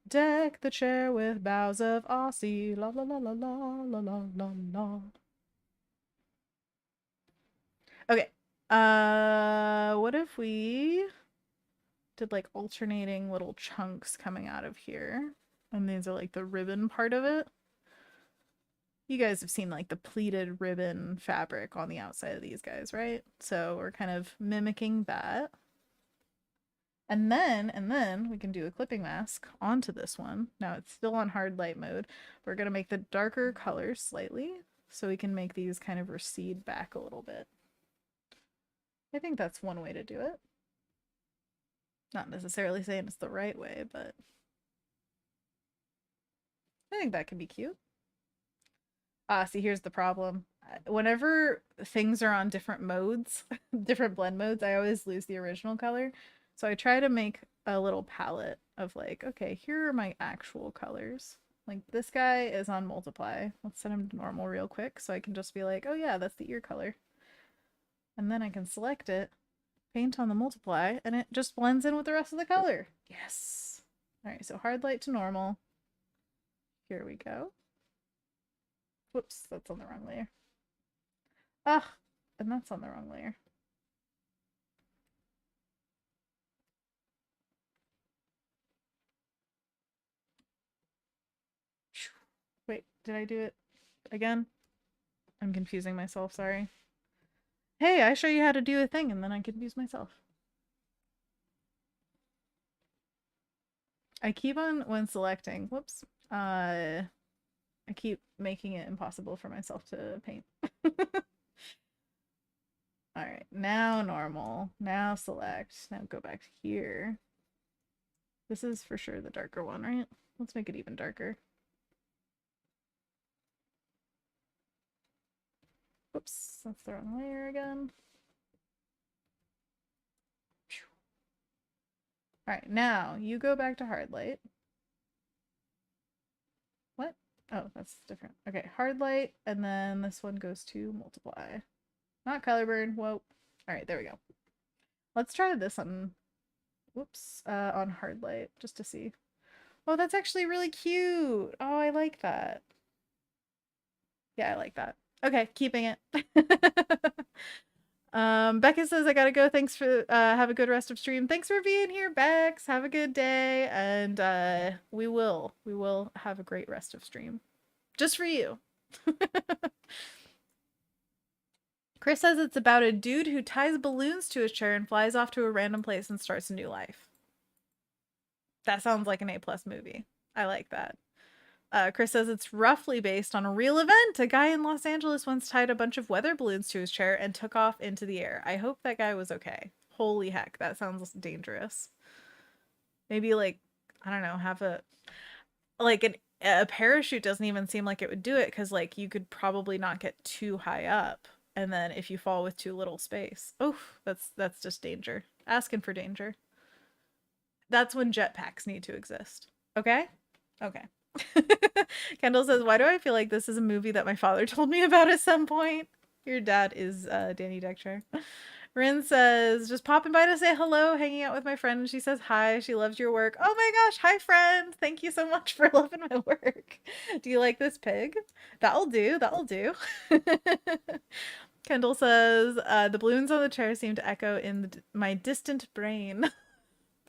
Deck the chair with boughs of Aussie. La la la la la la la la la. Okay. What if we did like alternating little chunks coming out of here? And these are like the ribbon part of it. You guys have seen like the pleated ribbon fabric on the outside of these guys, right? So we're kind of mimicking that. And then we can do a clipping mask onto this one. Now it's still on hard light mode. We're gonna make the darker colors slightly so we can make these kind of recede back a little bit. I think that's one way to do it. Not necessarily saying it's the right way, but I think that could be cute. See, here's the problem. Whenever things are on different modes, different blend modes, I always lose the original color. So I try to make a little palette of like, okay, here are my actual colors. Like this guy is on multiply. Let's set him to normal real quick so I can just be like, oh yeah, that's the ear color. And then I can select it, paint on the multiply, and it just blends in with the rest of the color. Yes. All right, so hard light to normal. Here we go. Whoops, that's on the wrong layer. Ah, and that's on the wrong layer. Wait, did I do it again? I'm confusing myself, sorry. Hey, I show you how to do a thing and then I confuse myself. I keep on, when selecting, whoops, I keep making it impossible for myself to paint. All right, now normal. Now select. Now go back here. This is for sure the darker one, right? Let's make it even darker. Whoops, that's the wrong layer again. All right, now you go back to hard light. What? Oh, that's different. Okay, hard light, and then this one goes to multiply. Not color burn. Whoa. All right, there we go. Let's try this on, whoops, on hard light just to see. Oh, that's actually really cute. Oh, I like that. Yeah, I like that. Okay, keeping it. Becca says I gotta go. Thanks for have a good rest of stream. Thanks for being here, Bex. Have a good day, and we will have a great rest of stream. Just for you. Chris says it's about a dude who ties balloons to his chair and flies off to a random place and starts a new life. That sounds like an A+ movie. I like that. Chris says it's roughly based on a real event. A guy in Los Angeles once tied a bunch of weather balloons to his chair and took off into the air. I hope that guy was okay. Holy heck, that sounds dangerous. Maybe like, I don't know, have a parachute doesn't even seem like it would do it because like you could probably not get too high up, and then if you fall with too little space, oof, that's just danger. Asking for danger. That's when jetpacks need to exist. Okay? Okay. Kendall says, why do I feel like this is a movie that my father told me about at some point? Your dad is Danny Deckcher. Rin says, just popping by to say hello, hanging out with my friend. And she says hi. She loves your work. Oh my gosh. Hi, friend. Thank you so much for loving my work. Do you like this pig? That'll do. That'll do. Kendall says, the balloons on the chair seem to echo in my distant brain.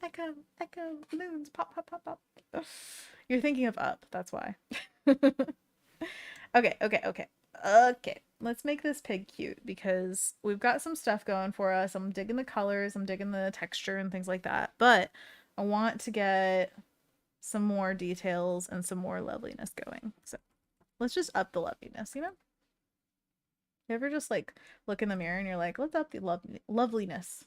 Echo, echo, balloons, pop, pop, pop, pop. You're thinking of Up, that's why. Okay, okay, okay. Okay, let's make this pig cute because we've got some stuff going for us. I'm digging the colors, I'm digging the texture and things like that, but I want to get some more details and some more loveliness going. So let's just up the loveliness, you know? You ever just like look in the mirror and you're like, let's up the loveliness?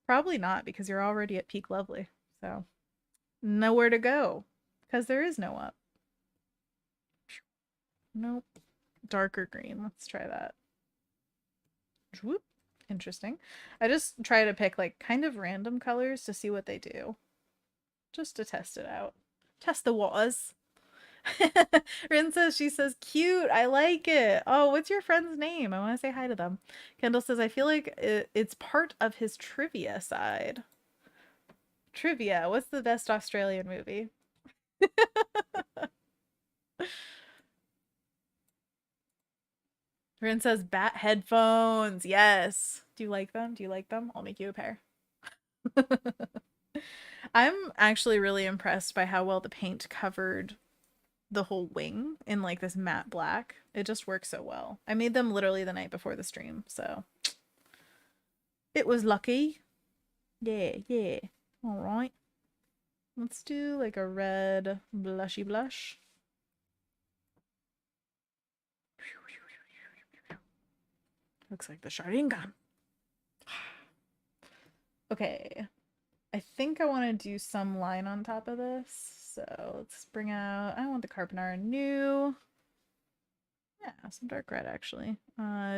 Probably not because you're already at peak lovely. So nowhere to go because there is no up. Nope. Darker green. Let's try that. Whoop. Interesting. I just try to pick like kind of random colors to see what they do. Just to test it out. Test the waters. Rin says, she says, cute. I like it. Oh, what's your friend's name? I want to say hi to them. Kendall says, I feel like it's part of his trivia side. Trivia. What's the best Australian movie? Rin says bat headphones. Yes. Do you like them? Do you like them? I'll make you a pair. I'm actually really impressed by how well the paint covered the whole wing in like this matte black. It just works so well. I made them literally the night before the stream, so it was lucky. Yeah, yeah. All right. Let's do like a red blushy blush. Looks like the Sharingan. Okay. I think I want to do some line on top of this. So let's bring out, I want the Carbonara New. Yeah, some dark red actually.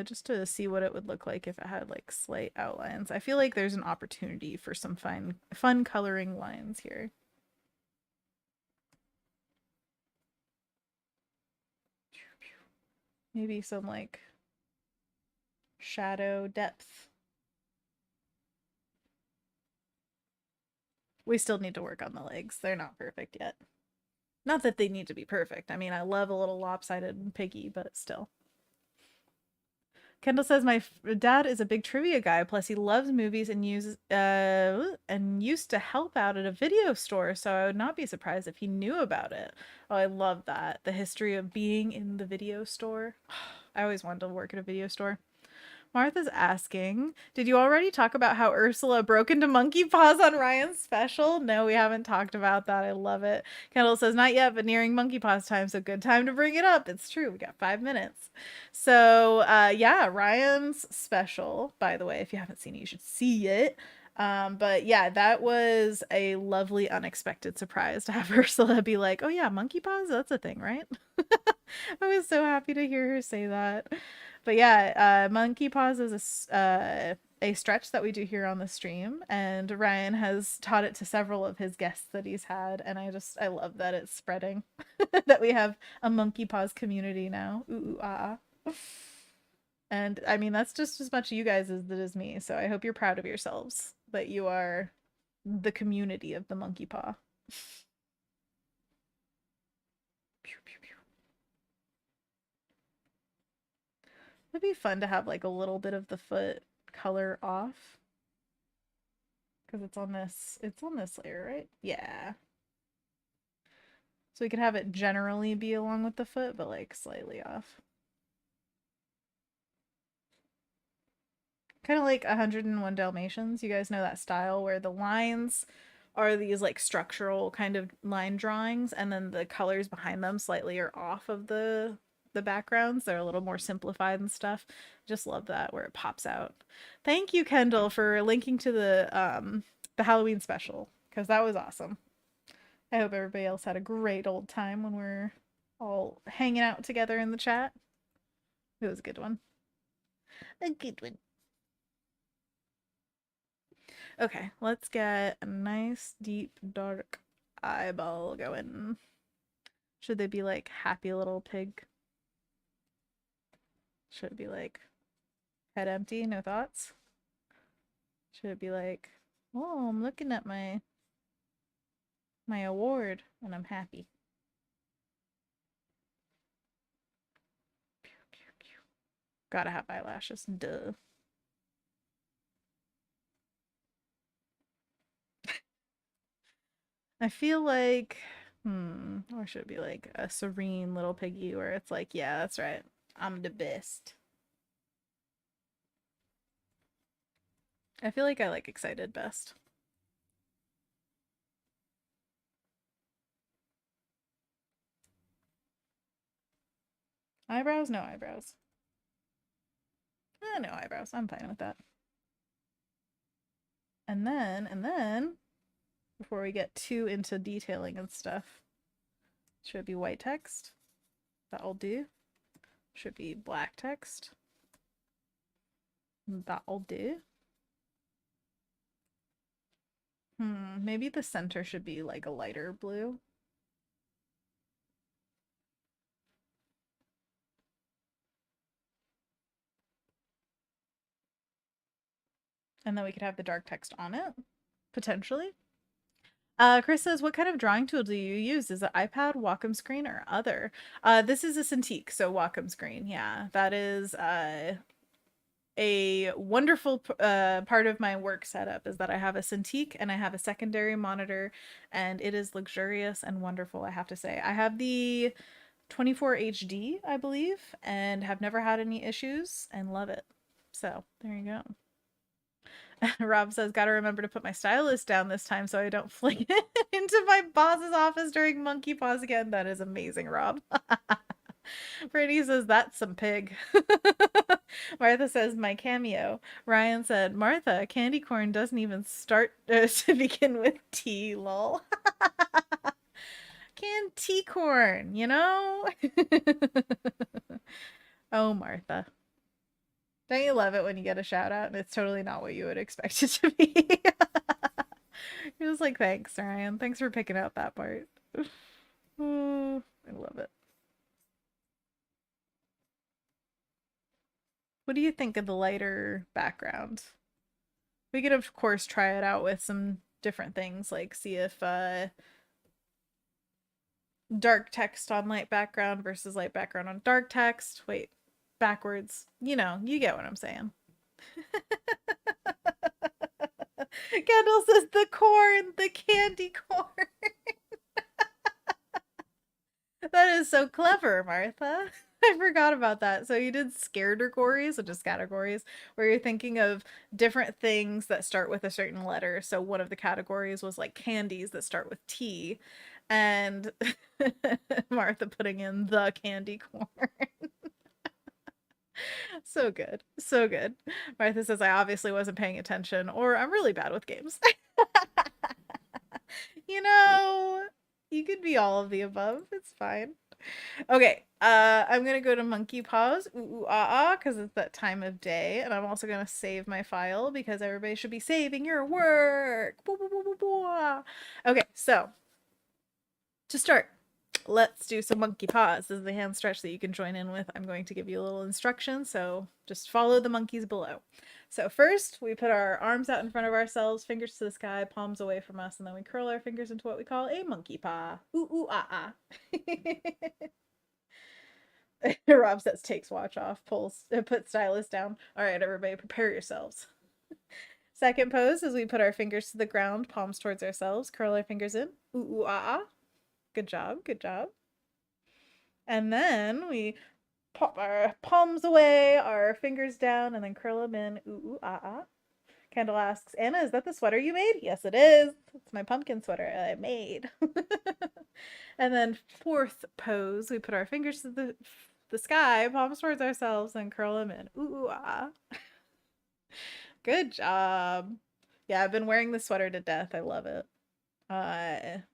Just to see what it would look like if it had like slight outlines. I feel like there's an opportunity for some fun coloring lines here. Maybe some like shadow depth. We still need to work on the legs. They're not perfect yet. Not that they need to be perfect. I mean, I love a little lopsided piggy, but still. Kendall says my dad is a big trivia guy. Plus, he loves movies and used to help out at a video store. So I would not be surprised if he knew about it. Oh, I love that, the history of being in the video store. I always wanted to work at a video store. Martha's asking, did you already talk about how Ursula broke into monkey paws on Ryan's special? No, we haven't talked about that. I love it. Kendall says, not yet, but nearing monkey paws time, so good time to bring it up. It's true. We got 5 minutes. So, yeah, Ryan's special, by the way, if you haven't seen it, you should see it. But yeah, that was a lovely, unexpected surprise to have Ursula be like, oh yeah, monkey paws, that's a thing, right? I was so happy to hear her say that. But yeah, monkey paws is a stretch that we do here on the stream, and Ryan has taught it to several of his guests that he's had, and I love that it's spreading, that we have a monkey paws community now. Ooh, ooh ah, ah. And I mean that's just as much you guys as it is me. So I hope you're proud of yourselves that you are the community of the monkey paw. Pew, pew, pew. It'd be fun to have like a little bit of the foot color off because it's on this layer, right? Yeah. So we could have it generally be along with the foot, but like slightly off. Kind of like 101 Dalmatians. You guys know that style where the lines are these like structural kind of line drawings, and then the colors behind them slightly are off of the backgrounds. They're a little more simplified and stuff. Just love that where it pops out. Thank you, Kendall, for linking to the Halloween special because that was awesome. I hope everybody else had a great old time when we're all hanging out together in the chat. It was a good one. A good one. Okay, let's get a nice, deep, dark eyeball going. Should they be like happy little pig? Should it be like head empty, no thoughts? Should it be like, oh, I'm looking at my award and I'm happy? Gotta have eyelashes, duh. I feel like, or should it be like a serene little piggy where it's like, yeah, that's right. I'm the best. I feel like I like excited best. Eyebrows? No eyebrows. No eyebrows. I'm fine with that. And then, before we get too into detailing and stuff, should it be white text? That'll do. Should be black text. That'll do. Maybe the center should be like a lighter blue. And then we could have the dark text on it, potentially. Chris says, what kind of drawing tool do you use? Is it iPad, Wacom screen, or other? This is a Cintiq, so Wacom screen. Yeah, that is a wonderful part of my work setup is that I have a Cintiq and I have a secondary monitor, and it is luxurious and wonderful, I have to say. I have the 24 HD, I believe, and have never had any issues and love it. So there you go. Rob says, gotta remember to put my stylus down this time so I don't fling it into my boss's office during monkey paws again. That is amazing, Rob. Brittany says, that's some pig. Martha says, my cameo. Ryan said, Martha, candy corn doesn't even start to begin with T, lol. Canned tea corn, you know? Oh, Martha. Don't you love it when you get a shout out and it's totally not what you would expect it to be? He was like, thanks, Ryan. Thanks for picking out that part. Oh, I love it. What do you think of the lighter background? We could, of course, try it out with some different things, like see if dark text on light background versus light background on dark text. Wait, backwards. You know, you get what I'm saying. Kendall says the corn, the candy corn. That is so clever, Martha. I forgot about that. So you did categories, which is categories, where you're thinking of different things that start with a certain letter. So one of the categories was like candies that start with T, and Martha putting in the candy corn. So good. So good. Martha says I obviously wasn't paying attention, or I'm really bad with games. You know, you could be all of the above. It's fine. Okay, I'm gonna go to monkey paws, ooh, ooh ah ah, because it's that time of day, and I'm also gonna save my file because everybody should be saving your work. Boo, boo, boo, boo, boo. Okay, so to start, let's do some monkey paws. This is the hand stretch that you can join in with. I'm going to give you a little instruction, so just follow the monkeys below. So first, we put our arms out in front of ourselves, fingers to the sky, palms away from us, and then we curl our fingers into what we call a monkey paw. Ooh, ooh, ah, ah. Rob says takes watch off, pulls, put stylus down. All right, everybody, prepare yourselves. Second pose is we put our fingers to the ground, palms towards ourselves, curl our fingers in. Ooh, ooh, ah, ah. Good job, good job. And then we pop our palms away, our fingers down, and then curl them in. Ooh, ooh, ah, ah. Kendall asks, Anna, is that the sweater you made? Yes, it is. It's my pumpkin sweater I made. And then fourth pose, we put our fingers to the sky, palms towards ourselves, and curl them in. Ooh, ah. Good job. Yeah, I've been wearing the sweater to death. I love it.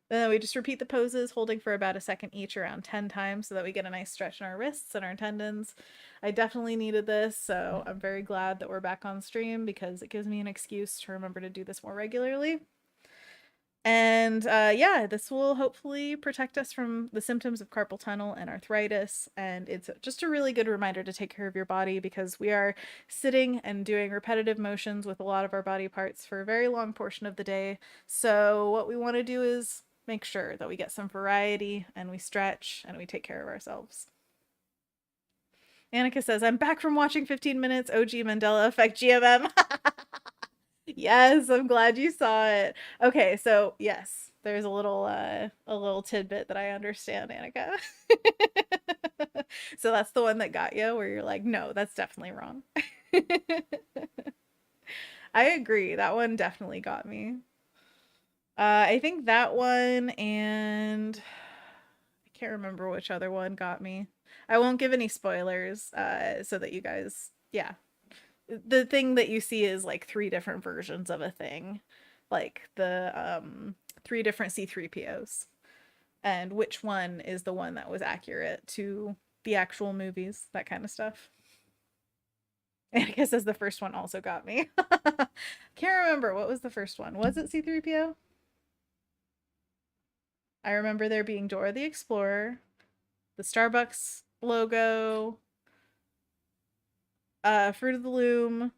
Then we just repeat the poses, holding for about a second each, around 10 times, so that we get a nice stretch in our wrists and our tendons. I definitely needed this, so I'm very glad that we're back on stream because it gives me an excuse to remember to do this more regularly. And yeah, this will hopefully protect us from the symptoms of carpal tunnel and arthritis. And it's just a really good reminder to take care of your body because we are sitting and doing repetitive motions with a lot of our body parts for a very long portion of the day. So what we want to do is make sure that we get some variety and we stretch and we take care of ourselves. Annika says, I'm back from watching 15 minutes OG Mandela Effect GMM. Yes, I'm glad you saw it. Okay, so yes, there's a little tidbit that I understand, Annika. So that's the one that got you where you're like, no, that's definitely wrong. I agree. That one definitely got me. I think that one and I can't remember which other one got me. I won't give any spoilers, so that you guys, yeah, the thing that you see is like three different versions of a thing, like the three different C3POs, and which one is the one that was accurate to the actual movies, that kind of stuff. And I guess as the first one also got me. Can't remember what was the first one. Was it C3PO? I remember there being Dora the Explorer, the Starbucks logo, Fruit of the Loom.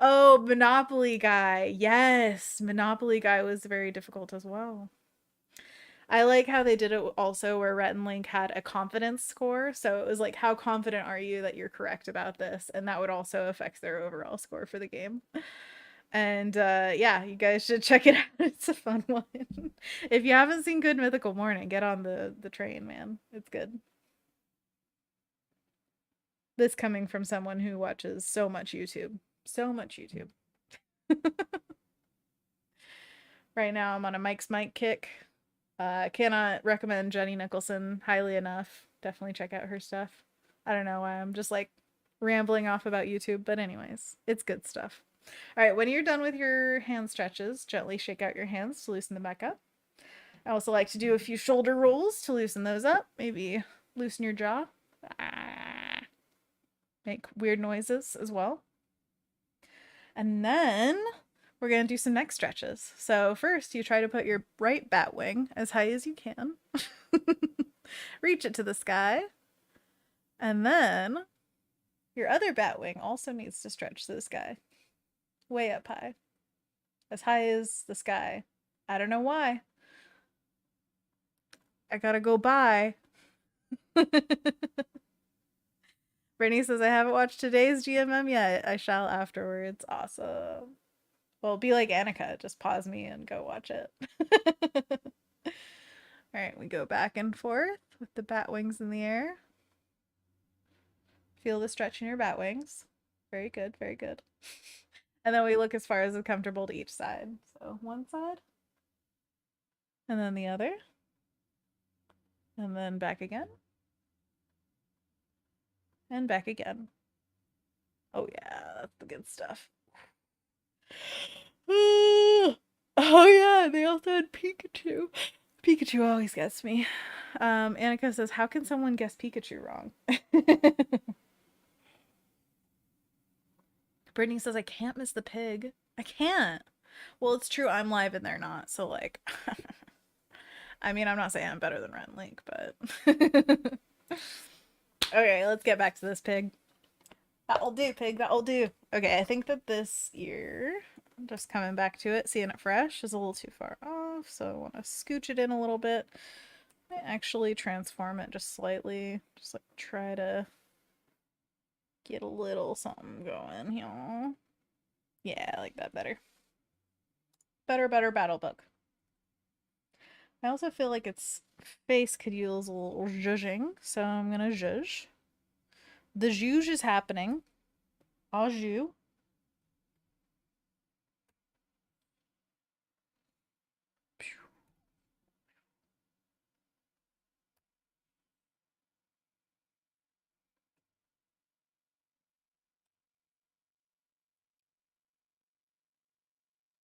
Oh, Monopoly Guy. Yes, Monopoly Guy was very difficult as well. I like how they did it also where Rhett and Link had a confidence score. So it was like, how confident are you that you're correct about this? And that would also affect their overall score for the game. And yeah, you guys should check it out. It's a fun one. If you haven't seen Good Mythical Morning, get on the train, man. It's good. This coming from someone who watches so much YouTube. So much YouTube. Right now I'm on a Mike's Mike kick. Cannot recommend Jenny Nicholson highly enough. Definitely check out her stuff. I don't know why I'm just like rambling off about YouTube, but anyways, it's good stuff. All right, when you're done with your hand stretches, gently shake out your hands to loosen them back up. I also like to do a few shoulder rolls to loosen those up. Maybe loosen your jaw. Ah. Make weird noises as well. And then we're going to do some neck stretches. So first, you try to put your right bat wing as high as you can. Reach it to the sky. And then your other bat wing also needs to stretch to the sky. Way up high. As high as the sky. I don't know why. I gotta go by. Brittany says, I haven't watched today's GMM yet. I shall afterwards. Awesome. Well, be like Annika. Just pause me and go watch it. All right, we go back and forth with the bat wings in the air. Feel the stretch in your bat wings. Very good, very good. And then we look as far as is comfortable to each side. So one side, and then the other, and then back again, and back again. Oh yeah, that's the good stuff. Oh yeah, they also had Pikachu. Pikachu always gets me. Annika says, how can someone guess Pikachu wrong? Brittany says, I can't miss the pig. I can't. Well, it's true, I'm live and they're not, so like I mean, I'm not saying I'm better than Ren Link, but okay, let's get back to this pig. That'll do, pig. That'll do. Okay, I think that this ear, just coming back to it, seeing it fresh, is a little too far off. So I want to scooch it in a little bit. I actually transform it just slightly. Just like try to get a little something going here. Yeah, I like that better. Better, better battle book. I also feel like its face could use a little zhuzhing, so I'm gonna zhuzh. The zhuzh is happening. Au jus.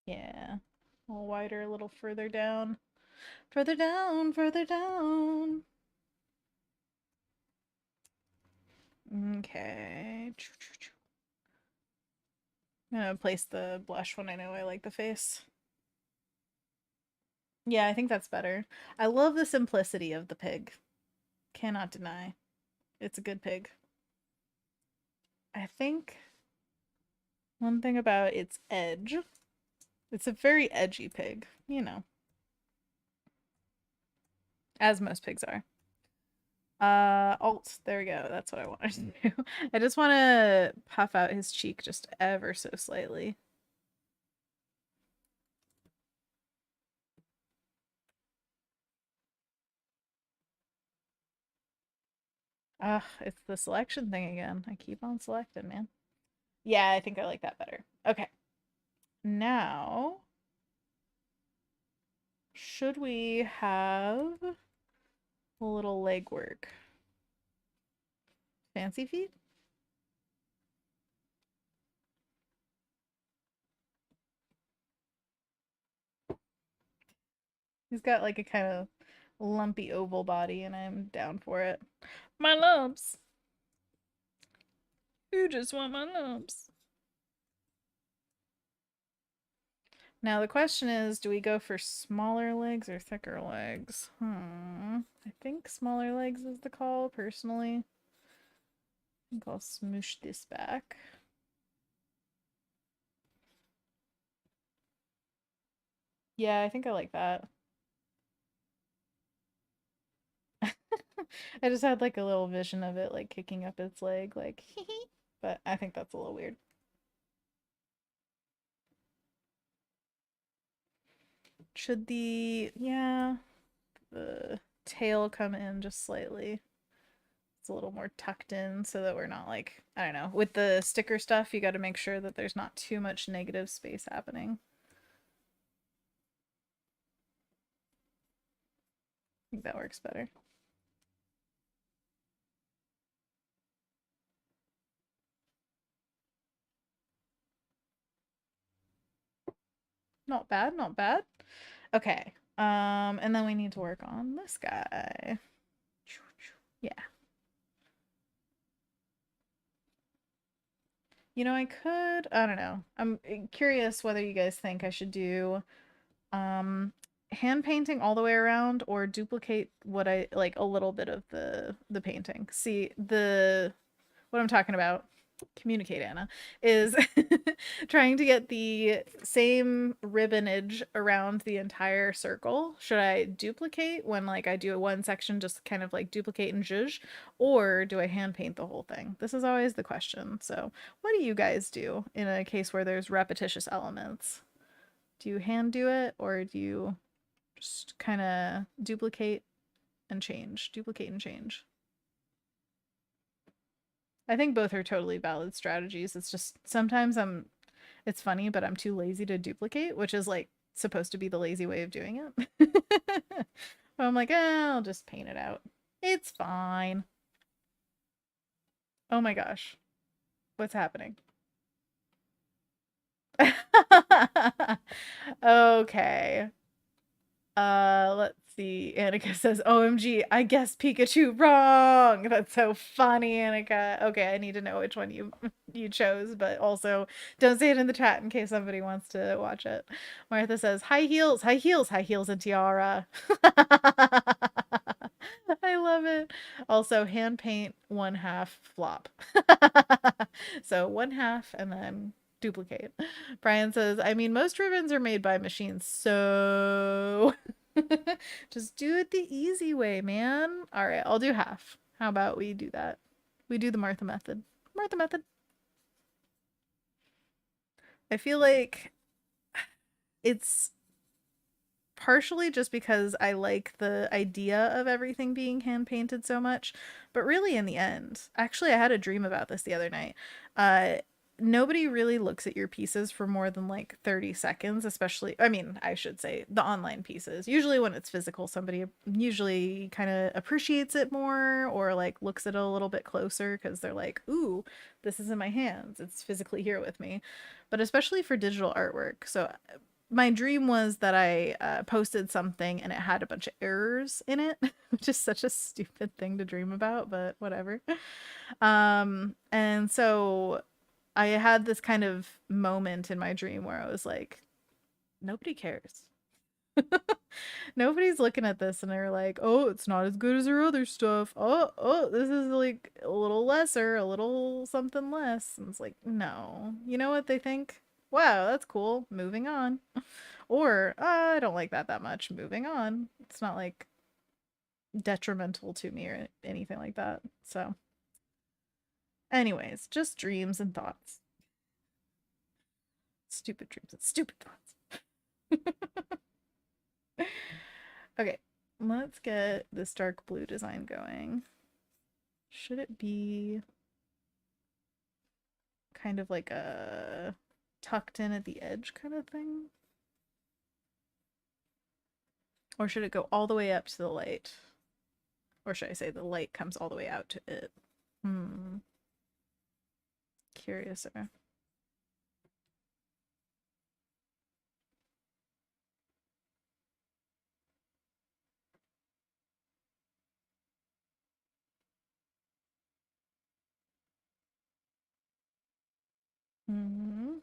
Yeah. A little wider, a little further down. Further down, further down. Okay. I'm gonna place the blush when I know I like the face. Yeah, I think that's better. I love the simplicity of the pig. Cannot deny. It's a good pig. I think one thing about its edge, it's a very edgy pig, you know, as most pigs are. Alt, there we go. That's what I wanted to do. I just want to puff out his cheek just ever so slightly. Ugh, it's the selection thing again. I keep on selecting, man. Yeah, I think I like that better. Okay. Now, should we have a little leg work? Fancy feet? He's got like a kind of lumpy oval body, and I'm down for it. My lumps. You just want my lumps. Now the question is, do we go for smaller legs or thicker legs? I think smaller legs is the call, personally. I think I'll smoosh this back. Yeah, I think I like that. I just had like a little vision of it like kicking up its leg, like hee hee. But I think that's a little weird. Should the tail come in just slightly? It's a little more tucked in so that we're not like, I don't know, with the sticker stuff, you got to make sure that there's not too much negative space happening. I think that works better. Not bad, not bad. Okay. And then we need to work on this guy. Yeah. You know, I don't know. I'm curious whether you guys think I should do hand painting all the way around or duplicate what I like a little bit of the painting. See, what I'm talking about communicate, Anna, is trying to get the same ribbonage around the entire circle. Should I duplicate when like I do one section, just kind of like duplicate and zhuzh, or do I hand paint the whole thing? This is always the question. So what do you guys do in a case where there's repetitious elements? Do you hand do it, or do you just kind of duplicate and change, duplicate and change? I think both are totally valid strategies. It's just sometimes it's funny, but I'm too lazy to duplicate, which is like supposed to be the lazy way of doing it. I'm like, I'll just paint it out. It's fine. Oh my gosh. What's happening? Okay. Let's see. Annika says, OMG, I guess Pikachu wrong. That's so funny, Annika. Okay, I need to know which one you chose, but also don't say it in the chat in case somebody wants to watch it. Martha says, high heels, high heels, high heels and tiara. I love it. Also, hand paint one half flop. So one half and then duplicate. Brian says, I mean, most ribbons are made by machines, so just do it the easy way, man. All right, I'll do half. How about we do that? We do the Martha method. Martha method. I feel like it's partially just because I like the idea of everything being hand painted so much, but really in the end, actually I had a dream about this the other night. Uh Nobody really looks at your pieces for more than like 30 seconds, especially I mean, I should say the online pieces. Usually when it's physical, somebody usually kind of appreciates it more or like looks at it a little bit closer because they're like, "Ooh, this is in my hands. It's physically here with me." But especially for digital artwork. So my dream was that I posted something and it had a bunch of errors in it, which is such a stupid thing to dream about, but whatever. And so I had this kind of moment in my dream where I was like, nobody cares. Nobody's looking at this and they're like, oh, it's not as good as our other stuff. Oh, this is like a little lesser, a little something less. And it's like, no. You know what they think? Wow, that's cool. Moving on. Or, I don't like that much. Moving on. It's not like detrimental to me or anything like that. So, anyways, just dreams and thoughts. Stupid dreams and stupid thoughts. Okay, let's get this dark blue design going. Should it be kind of like a tucked in at the edge kind of thing? Or should it go all the way up to the light? Or should I say the light comes all the way out to it? Hmm. Curious. Hmm.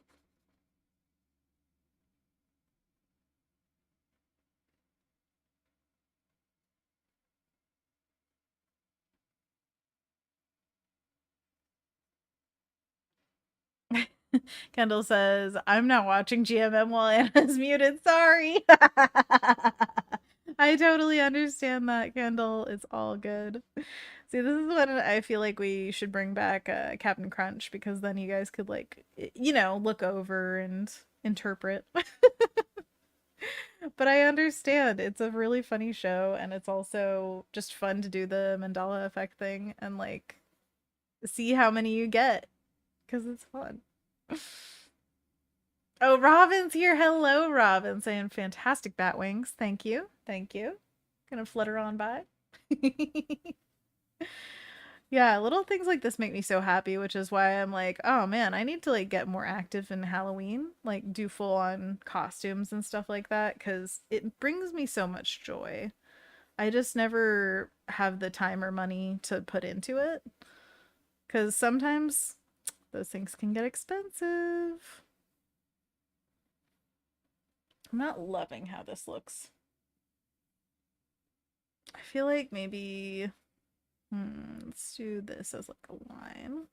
Kendall says, I'm not watching GMM while Anna's muted. Sorry. I totally understand that, Kendall. It's all good. See, this is when I feel like we should bring back Captain Crunch because then you guys could, like, look over and interpret. But I understand. It's a really funny show, and it's also just fun to do the Mandela effect thing and, like, see how many you get because it's fun. Oh, Robin's here. Hello, Robin. Saying fantastic bat wings. Thank you. Thank you. Gonna flutter on by. Yeah, little things like this make me so happy, which is why I'm like, oh man, I need to like get more active in Halloween, like do full on costumes and stuff like that, because it brings me so much joy. I just never have the time or money to put into it, because sometimes those things can get expensive. I'm not loving how this looks. I feel like maybe let's do this as like a line.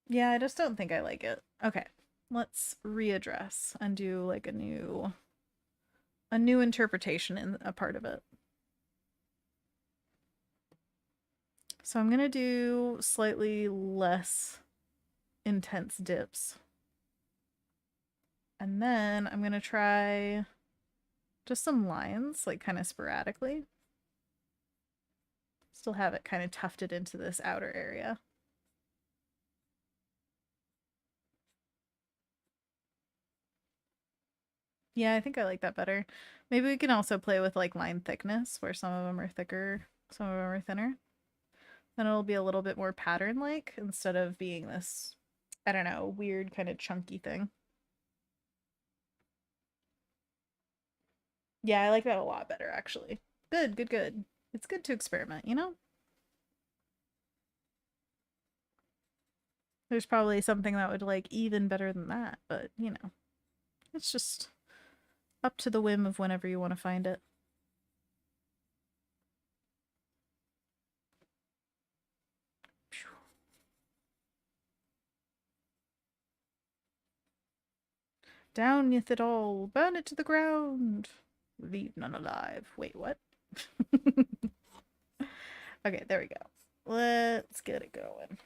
Yeah, I just don't think I like it. Okay, let's readdress and do like a new interpretation in a part of it. So I'm gonna do slightly less intense dips. And then I'm gonna try just some lines, like kind of sporadically. Still have it kind of tufted into this outer area. Yeah, I think I like that better. Maybe we can also play with like line thickness, where some of them are thicker, some of them are thinner. Then it'll be a little bit more pattern-like instead of being this, I don't know, weird kind of chunky thing. Yeah, I like that a lot better, actually. Good, good, good. It's good to experiment, you know? There's probably something that would like even better than that, but you know, it's just up to the whim of whenever you want to find it. Down with it all, burn it to the ground, leave none alive. Wait, what? Okay, there we go. Let's get it going.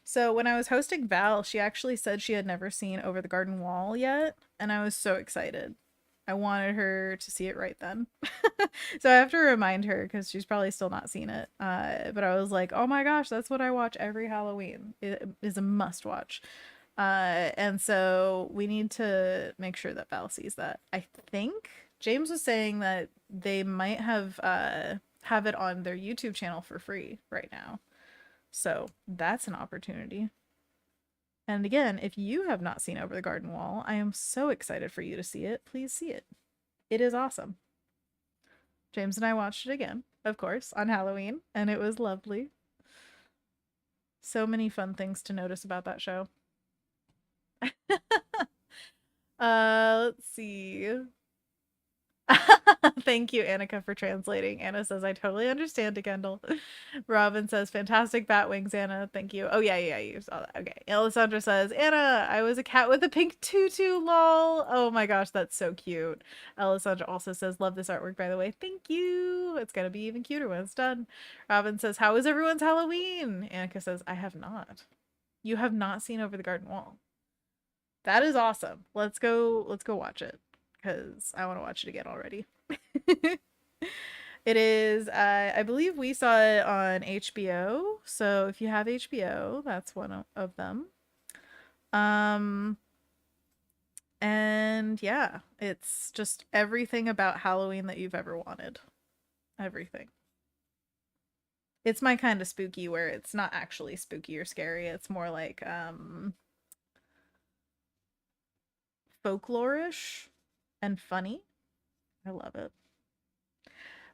So when I was hosting Val, she actually said she had never seen Over the Garden Wall yet, and I was so excited. I wanted her to see it right then. So I have to remind her because she's probably still not seen it. But I was like, oh my gosh, that's what I watch every Halloween. It is a must watch. And so we need to make sure that Val sees that. I think James was saying that they might have it on their YouTube channel for free right now. So that's an opportunity. And again, if you have not seen Over the Garden Wall, I am so excited for you to see it. Please see it. It is awesome. James and I watched it again, of course, on Halloween, and it was lovely. So many fun things to notice about that show. Let's see. Thank you, Annika, for translating. Anna says, I totally understand, Kendall. Robin says, fantastic bat wings, Anna. Thank you. Oh, yeah, yeah, you saw that. Okay. Alessandra says, Anna, I was a cat with a pink tutu, lol. Oh my gosh, that's so cute. Alessandra also says, love this artwork, by the way. Thank you. It's going to be even cuter when it's done. Robin says, how was everyone's Halloween? Annika says, I have not. You have not seen Over the Garden Wall. That is awesome. Let's go watch it because I want to watch it again already. It is I believe we saw it on HBO. So if you have HBO, that's one of them. Um and yeah, it's just everything about Halloween that you've ever wanted. Everything. It's my kind of spooky where it's not actually spooky or scary. It's more like folklorish and funny. I love it.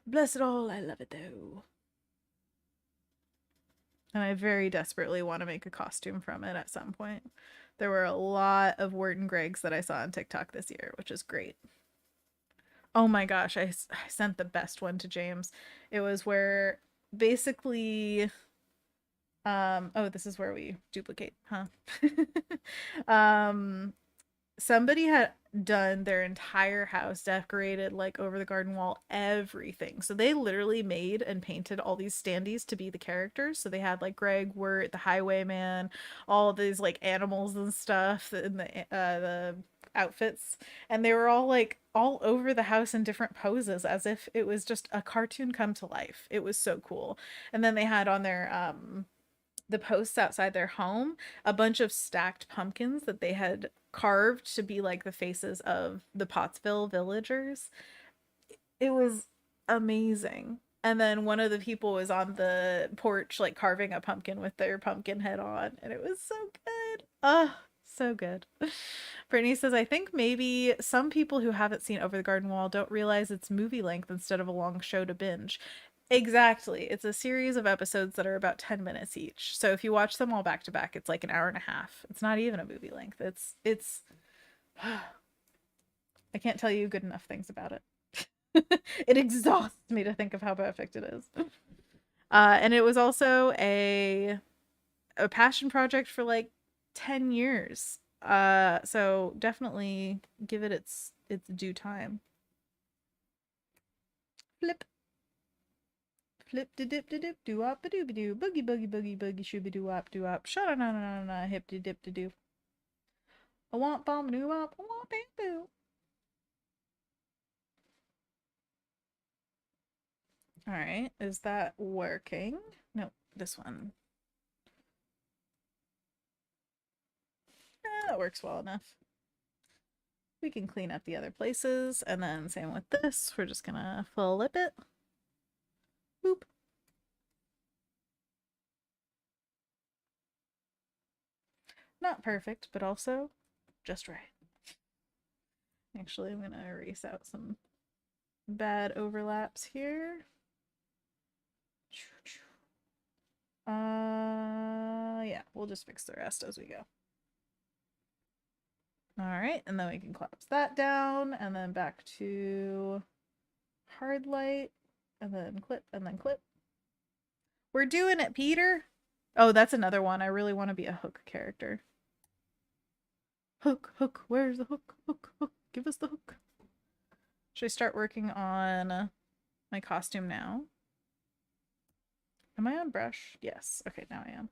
Bless it all, I love it though. And I very desperately want to make a costume from it at some point. There were a lot of Wirt and Gregs that I saw on TikTok this year, which is great. Oh my gosh, I sent the best one to James. It was where basically oh, this is where we duplicate, huh? um somebody had done their entire house decorated like over the garden wall, everything. So they literally made and painted all these standees to be the characters. So they had like Greg, Wirt, the Highwayman, all these like animals and stuff in the outfits, and they were all like all over the house in different poses as if it was just a cartoon come to life. It was so cool. And then they had on their the posts outside their home a bunch of stacked pumpkins that they had carved to be like the faces of the Pottsville villagers. It was amazing. And then one of the people was on the porch like carving a pumpkin with their pumpkin head on, and it was so good. Oh, so good. Brittany says, I think maybe some people who haven't seen Over the Garden Wall don't realize it's movie length instead of a long show to binge. Exactly. It's a series of episodes that are about 10 minutes each. So if you watch them all back to back, it's like an hour and a half. It's not even a movie length. It's I can't tell you good enough things about it. It exhausts me to think of how perfect it is. And it was also a passion project for like 10 years. So definitely give it its due time. Flip. Flip de dip de dip doo wop a dooby doo boogie boogie boogie boogie shooby doo wop doo wop shut na na na na hip de dip de doo a womp bomb doo wop a womp bam boo. All right, is that working? No, this one. That works well enough. We can clean up the other places, and then same with this. We're just gonna flip it. Boop. Not perfect, but also just right. Actually, I'm gonna erase out some bad overlaps here. Yeah, we'll just fix the rest as we go. All right, and then we can collapse that down, and then back to hard light, and then clip, and then clip. We're doing it, Peter. Oh, that's another one. I really want to be a hook character. Hook, hook, where's the hook? Hook, hook, give us the hook. Should I start working on my costume now? Am I on brush? Yes. Okay, now I am.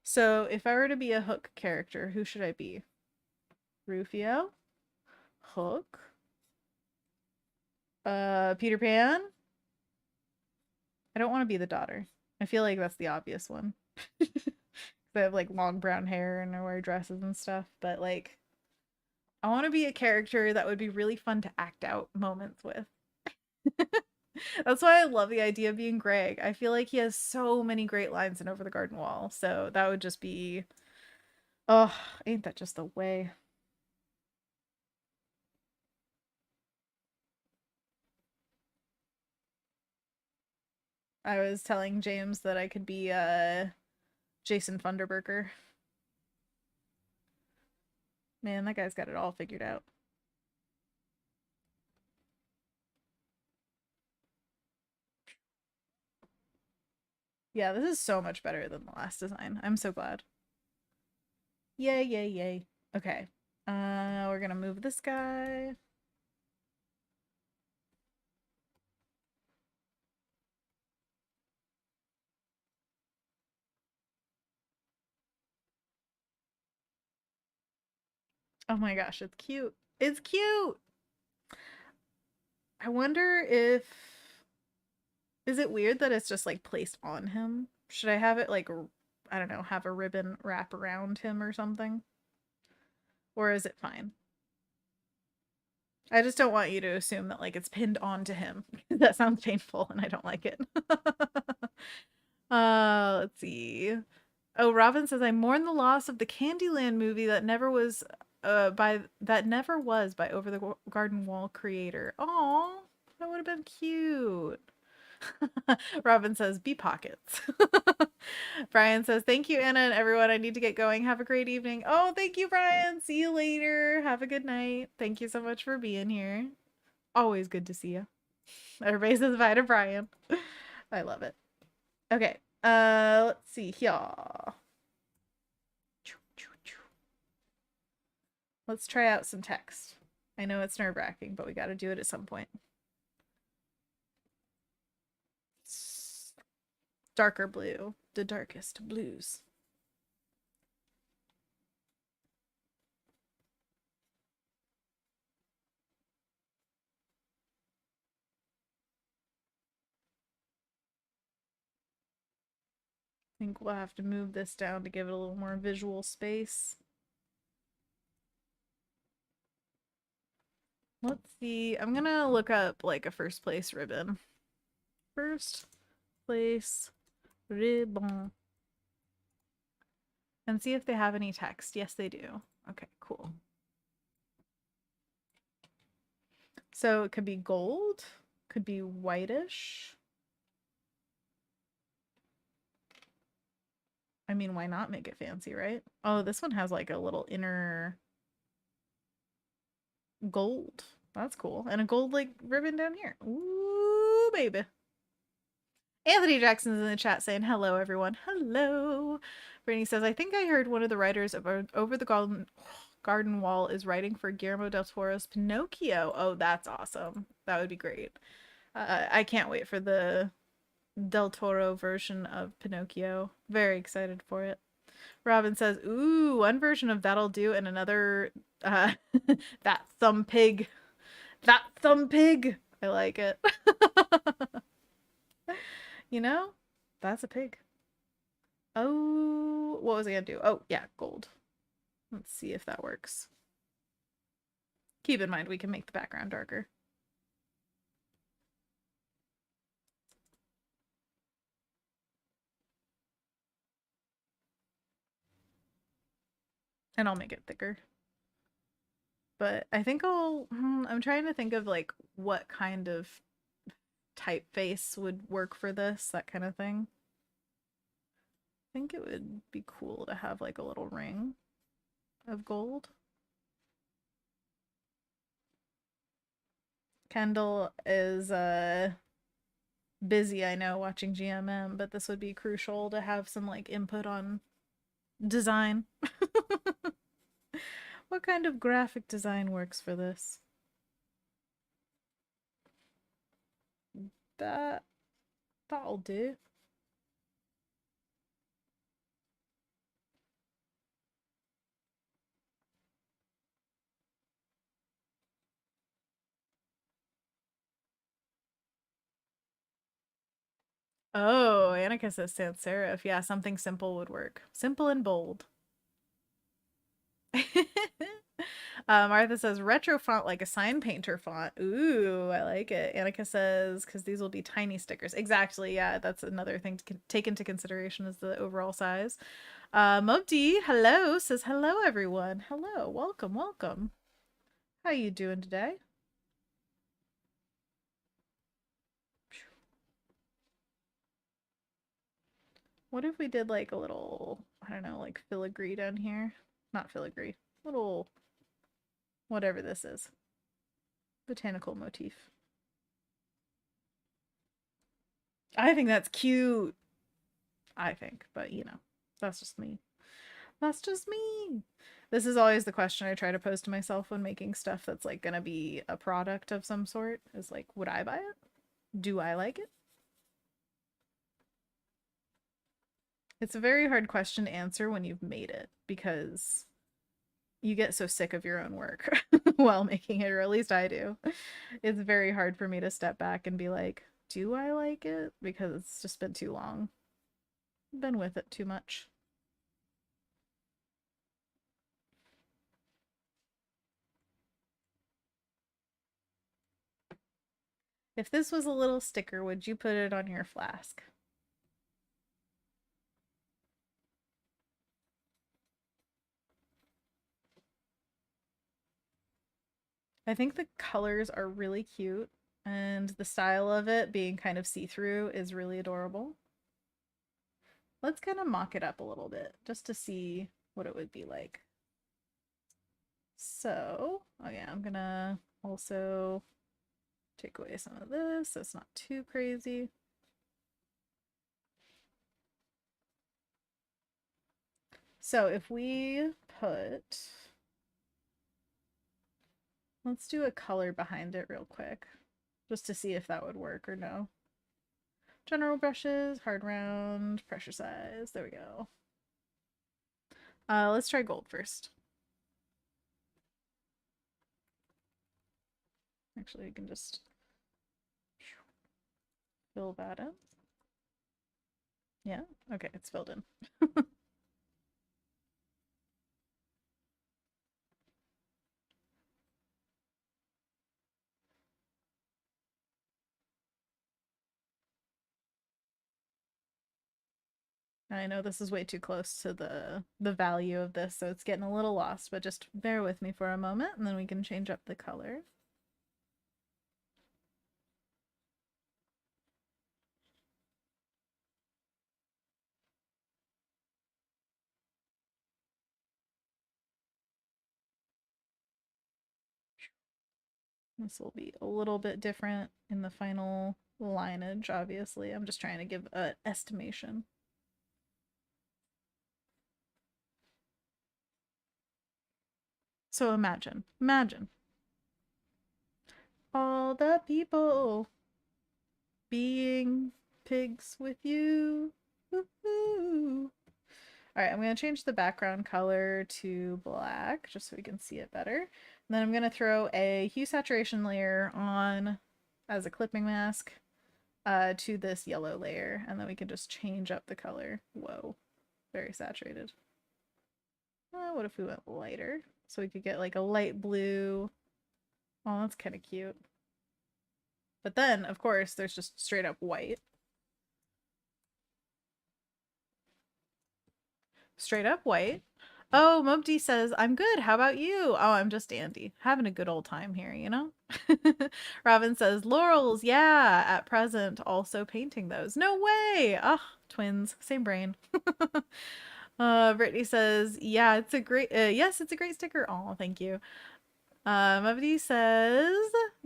So if I were to be a hook character, who should I be? Rufio? Hook? Peter Pan? I don't want to be the daughter. I feel like that's the obvious one. They have like long brown hair and I wear dresses and stuff, but like I want to be a character that would be really fun to act out moments with. That's why I love the idea of being Greg. I feel like he has so many great lines in Over the Garden Wall. So that would just be, oh, ain't that just the way? I was telling James that I could be Jason Funderburker. Man, that guy's got it all figured out. Yeah, this is so much better than the last design. I'm so glad. Yay, yay, yay. Okay. We're gonna move this guy. Oh my gosh, it's cute. It's cute. I wonder if is it weird that it's just like placed on him? Should I have it like I don't know, have a ribbon wrap around him or something? Or is it fine? I just don't want you to assume that like it's pinned onto him. That sounds painful and I don't like it. Let's see. Oh, Robin says I mourn the loss of the Candyland movie that never was by Over the Garden Wall creator. Oh, that would have been cute. Robin says, be pockets. Brian says, thank you, Anna and everyone. I need to get going. Have a great evening. Oh, thank you, Brian. See you later. Have a good night. Thank you so much for being here. Always good to see you. Everybody says bye to Brian. I love it. Okay. Let's see here. Let's try out some text. I know it's nerve-wracking, but we got to do it at some point. Darker blue, the darkest blues. I think we'll have to move this down to give it a little more visual space. Let's see. I'm gonna look up like a first place ribbon. First place ribbon. And see if they have any text. Yes, they do. Okay, cool. So it could be gold, could be whitish. I mean, why not make it fancy, right? Oh, this one has like a little inner gold. That's cool. And a gold like ribbon down here. Ooh, baby. Anthony Jackson's in the chat saying hello, everyone. Hello. Brittany says, I think I heard one of the writers of Over the Garden Wall is writing for Guillermo del Toro's Pinocchio. Oh, that's awesome. That would be great. I can't wait for the Del Toro version of Pinocchio. Very excited for it. Robin says, ooh, one version of That'll Do and another, uh, That Thumb Pig. That Thumb Pig. I like it. You know, that's a pig. Oh, what was I gonna do? Oh, yeah, gold. Let's see if that works. Keep in mind, we can make the background darker. And I'll make it thicker. But I think I'm trying to think of like what kind of typeface would work for this, that kind of thing. I think it would be cool to have like a little ring of gold. Kendall is busy, I know, watching GMM, but this would be crucial to have some like input on design. What kind of graphic design works for this? That that'll do. Oh, Annika says sans serif. Yeah, something simple would work. Simple and bold. Martha says retro font like a sign painter font. Ooh, I like it. Annika says because these will be tiny stickers. Exactly. Yeah, that's another thing to take into consideration is the overall size. Mopti, hello, says hello everyone. Hello, welcome, welcome. How you doing today? What if we did like a little, I don't know, like filigree down here? Not filigree. Little whatever this is. Botanical motif. I think that's cute. I think, but you know, that's just me. That's just me. This is always the question I try to pose to myself when making stuff that's like gonna be a product of some sort is like, would I buy it? Do I like it? It's a very hard question to answer when you've made it because you get so sick of your own work while making it, or at least I do. It's very hard for me to step back and be like, do I like it? Because it's just been too long. Been with it too much. If this was a little sticker, would you put it on your flask? I think the colors are really cute, and the style of it being kind of see-through is really adorable. Let's kind of mock it up a little bit just to see what it would be like. So, oh yeah, I'm gonna also take away some of this so it's not too crazy. So if we put, let's do a color behind it real quick, just to see if that would work or no. General brushes, hard round, pressure size, there we go. Let's try gold first. Actually, we can just fill that in. Yeah, okay, it's filled in. I know this is way too close to the value of this, so it's getting a little lost, but just bear with me for a moment and then we can change up the color. This will be a little bit different in the final lineage, obviously. I'm just trying to give an estimation. So imagine all the people being pigs with you. Woo-hoo. All right, I'm going to change the background color to black just so we can see it better. And then I'm going to throw a hue saturation layer on as a clipping mask to this yellow layer, and then we can just change up the color. Whoa, very saturated. What if we went lighter? So we could get like a light blue. Oh, that's kind of cute. But then, of course, there's just straight up white. Straight up white. Oh, Mopti says, I'm good. How about you? Oh, I'm just Andy. Having a good old time here, you know? Robin says, Laurels, yeah, at present, also painting those. No way! Ah, twins, same brain. Brittany says, yeah, it's a great, yes, it's a great sticker. Oh, thank you. Mavdi says,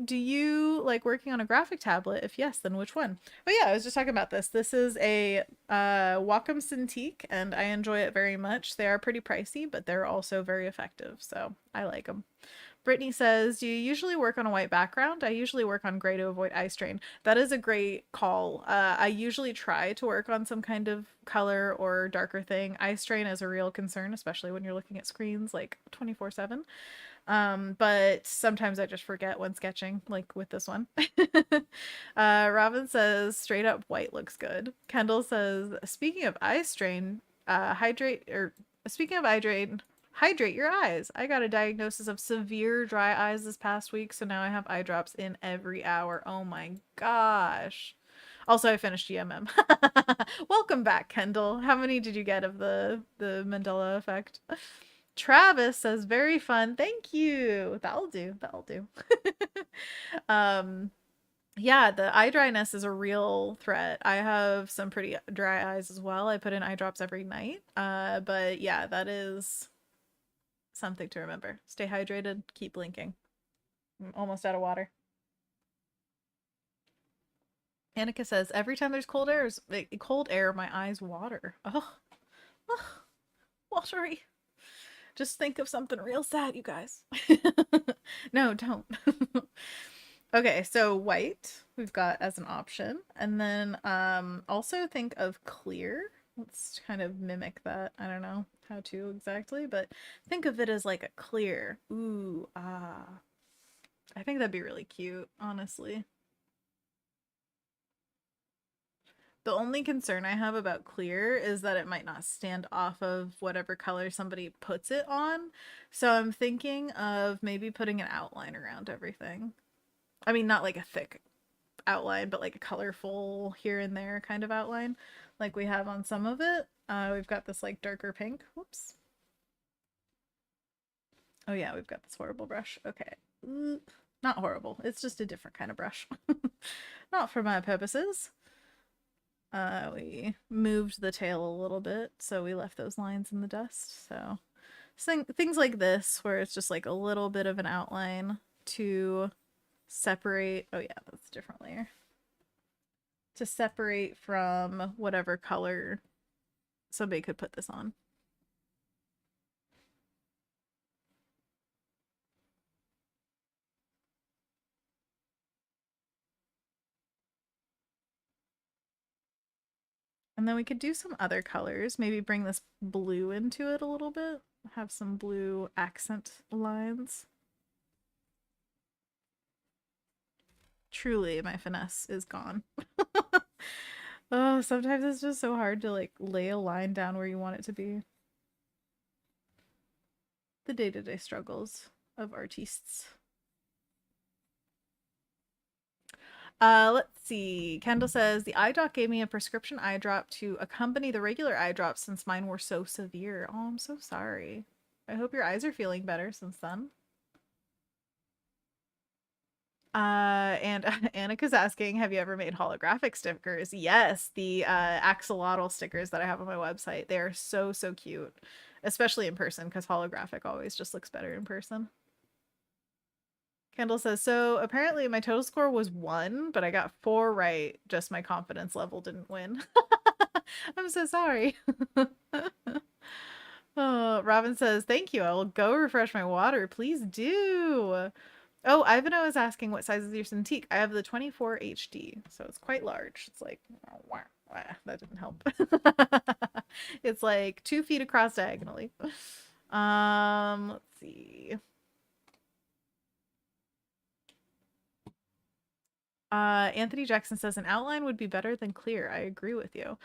do you like working on a graphic tablet? If yes, then which one? Oh yeah, I was just talking about this. This is a Wacom Cintiq, and I enjoy it very much. They are pretty pricey, but they're also very effective, so I like them. Brittany says, do you usually work on a white background? I usually work on gray to avoid eye strain. That is a great call. I usually try to work on some kind of color or darker thing. Eye strain is a real concern, especially when you're looking at screens like 24/7. But sometimes I just forget when sketching, like with this one. Robin says straight up white looks good. Kendall says, speaking of eye strain, speaking of eye drain, hydrate your eyes. I got a diagnosis of severe dry eyes this past week, so now I have eye drops in every hour. Oh my gosh. Also, I finished GMM. Welcome back, Kendall. How many did you get of the Mandela effect? Travis says very fun. Thank you. That'll do. That'll do. um yeah, the eye dryness is a real threat. I have some pretty dry eyes as well. I put in eye drops every night. But yeah, that is something to remember. Stay hydrated, keep blinking. I'm almost out of water. Annika says every time there's cold air, my eyes water. Oh, oh watery. Just think of something real sad, you guys. No, don't. Okay, so white we've got as an option. And then also think of clear. Let's kind of mimic that. I don't know how to exactly, but think of it as like a clear. Ooh, ah. I think that'd be really cute, honestly. The only concern I have about clear is that it might not stand off of whatever color somebody puts it on. So I'm thinking of maybe putting an outline around everything. I mean, not like a thick outline, but like a colorful here and there kind of outline, like we have on some of it. We've got this like darker pink. Whoops. Oh yeah, we've got this horrible brush. Okay. Not horrible. It's just a different kind of brush. Not for my purposes. We moved the tail a little bit, so we left those lines in the dust. So things like this, where it's just like a little bit of an outline to separate. Oh yeah, that's a different layer. To separate from whatever color somebody could put this on. And then we could do some other colors, maybe bring this blue into it a little bit, have some blue accent lines. Truly, my finesse is gone. Oh, sometimes it's just so hard to like lay a line down where you want it to be. The day-to-day struggles of artists. Let's see. Kendall says the eye doc gave me a prescription eye drop to accompany the regular eye drops since mine were so severe. Oh, I'm so sorry. I hope your eyes are feeling better since then. And Annika's asking, have you ever made holographic stickers? Yes, the axolotl stickers that I have on my website. They are so, so cute, especially in person because holographic always just looks better in person. Kendall says, so apparently my total score was 1, but I got 4 right. Just my confidence level didn't win. I'm so sorry. Oh, Robin says, thank you. I will go refresh my water. Please do. Oh, Ivano is asking what size is your Cintiq. I have the 24 HD, so it's quite large. It's like, that didn't help. It's like 2 feet across diagonally. Let's see. Anthony Jackson says an outline would be better than clear. I agree with you.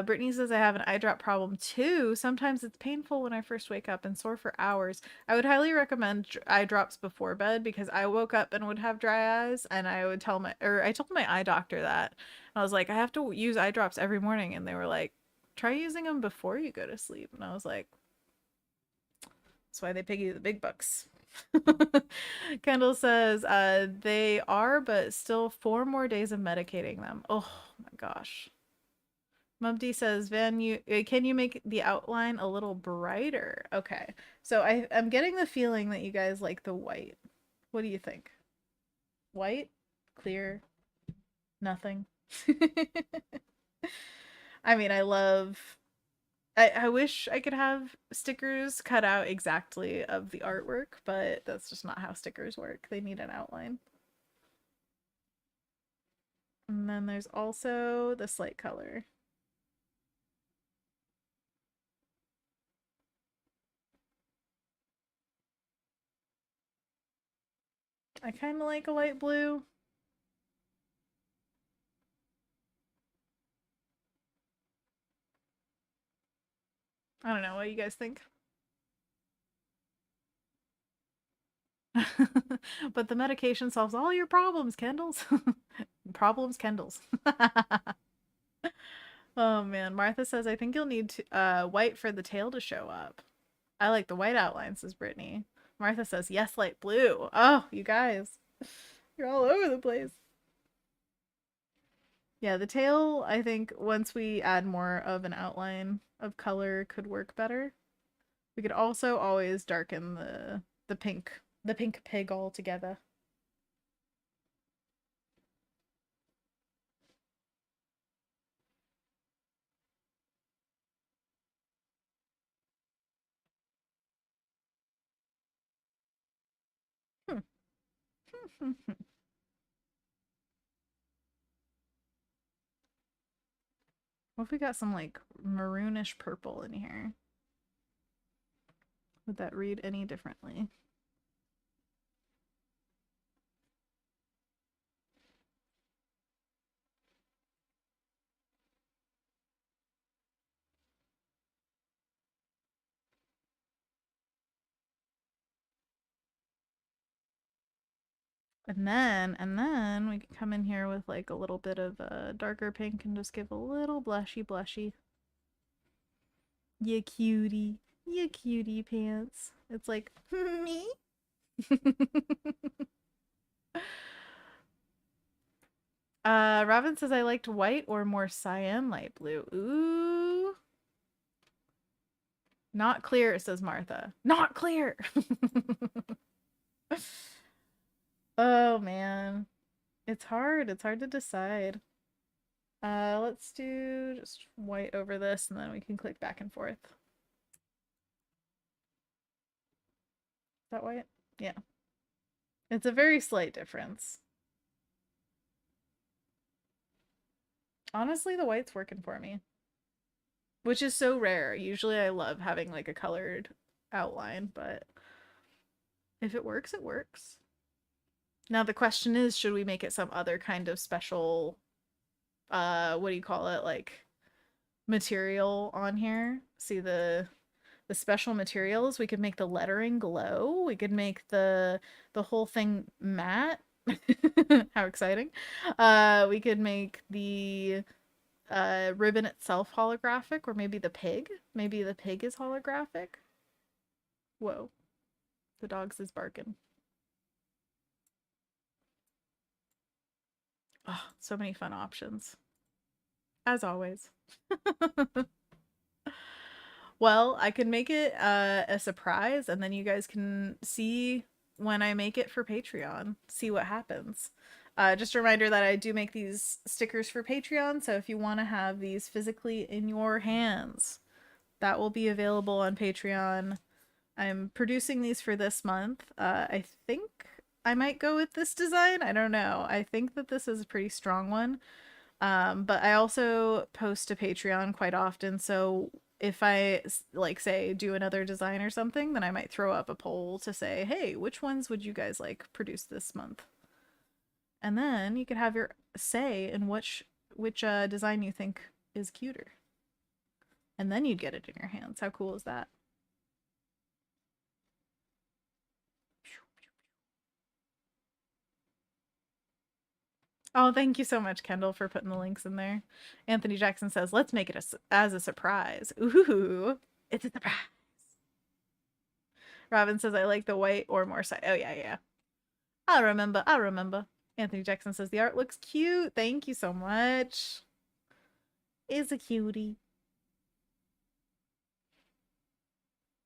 Brittany says I have an eye drop problem too. Sometimes it's painful when I first wake up and sore for hours. I would highly recommend eye drops before bed because I woke up and would have dry eyes, and I would I told my eye doctor that. I was like, I have to use eye drops every morning, and they were like, try using them before you go to sleep. And I was like, that's why they pay you the big bucks. Kendall says, they are, but still 4 more days of medicating them. Oh my gosh. Mubdi says, Van, can you make the outline a little brighter? Okay. So I'm getting the feeling that you guys like the white. What do you think? White? Clear? Nothing? I mean, I wish I could have stickers cut out exactly of the artwork, but that's just not how stickers work. They need an outline. And then there's also the slate color. I kind of like a light blue. I don't know. What do you guys think? But the medication solves all your problems, Kendalls. Problems, Kendalls. Oh man, Martha says I think you'll need white for the tail to show up. I like the white outline, says Brittany. Martha says yes, light blue. Oh, you guys, you're all over the place. Yeah, the tail, I think once we add more of an outline of color could work better. We could also always darken the pink pig altogether. Hmm. What if we got some like maroonish purple in here? Would that read any differently? And then we could come in here with like a little bit of a darker pink and just give a little blushy. You cutie. You cutie pants. It's like, me? Robin says I liked white or more cyan light blue. Ooh. Not clear, says Martha. Not clear. Oh man. It's hard. It's hard to decide. Let's do just white over this and then we can click back and forth. Is that white? Yeah. It's a very slight difference. Honestly, the white's working for me, which is so rare. Usually I love having like a colored outline, but if it works, it works. Now the question is, should we make it some other kind of special, what do you call it? Like material on here? See the special materials. We could make the lettering glow. We could make the whole thing matte. How exciting. We could make the ribbon itself holographic, or maybe the pig. Maybe the pig is holographic. Whoa. The dog's is barking. Oh, so many fun options. As always. Well, I can make it a surprise and then you guys can see when I make it for Patreon. See what happens. Just a reminder that I do make these stickers for Patreon, so if you want to have these physically in your hands, that will be available on Patreon. I'm producing these for this month. I think I might go with this design. I don't know. I think that this is a pretty strong one. But I also post to Patreon quite often, so if I like say do another design or something, then I might throw up a poll to say, "Hey, which ones would you guys like produce this month?" And then you could have your say in which design you think is cuter. And then you'd get it in your hands. How cool is that? Oh, thank you so much, Kendall, for putting the links in there. Anthony Jackson says, let's make it as a surprise. Ooh, it's a surprise. Robin says, I like the white or more side. Oh, yeah, yeah. I'll remember. I'll remember. Anthony Jackson says, the art looks cute. Thank you so much. Is a cutie.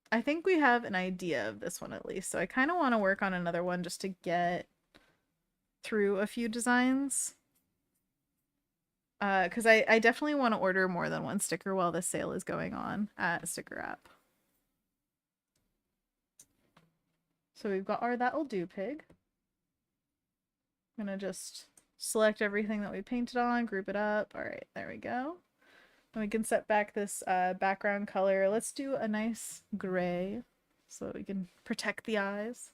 I think we have an idea of this one at least. So I kind of want to work on another one just to get through a few designs. Because I definitely want to order more than one sticker while this sale is going on at Sticker App. So we've got our That'll Do pig. I'm gonna just select everything that we painted on, group it up. All right, there we go. And we can set back this background color. Let's do a nice gray so we can protect the eyes.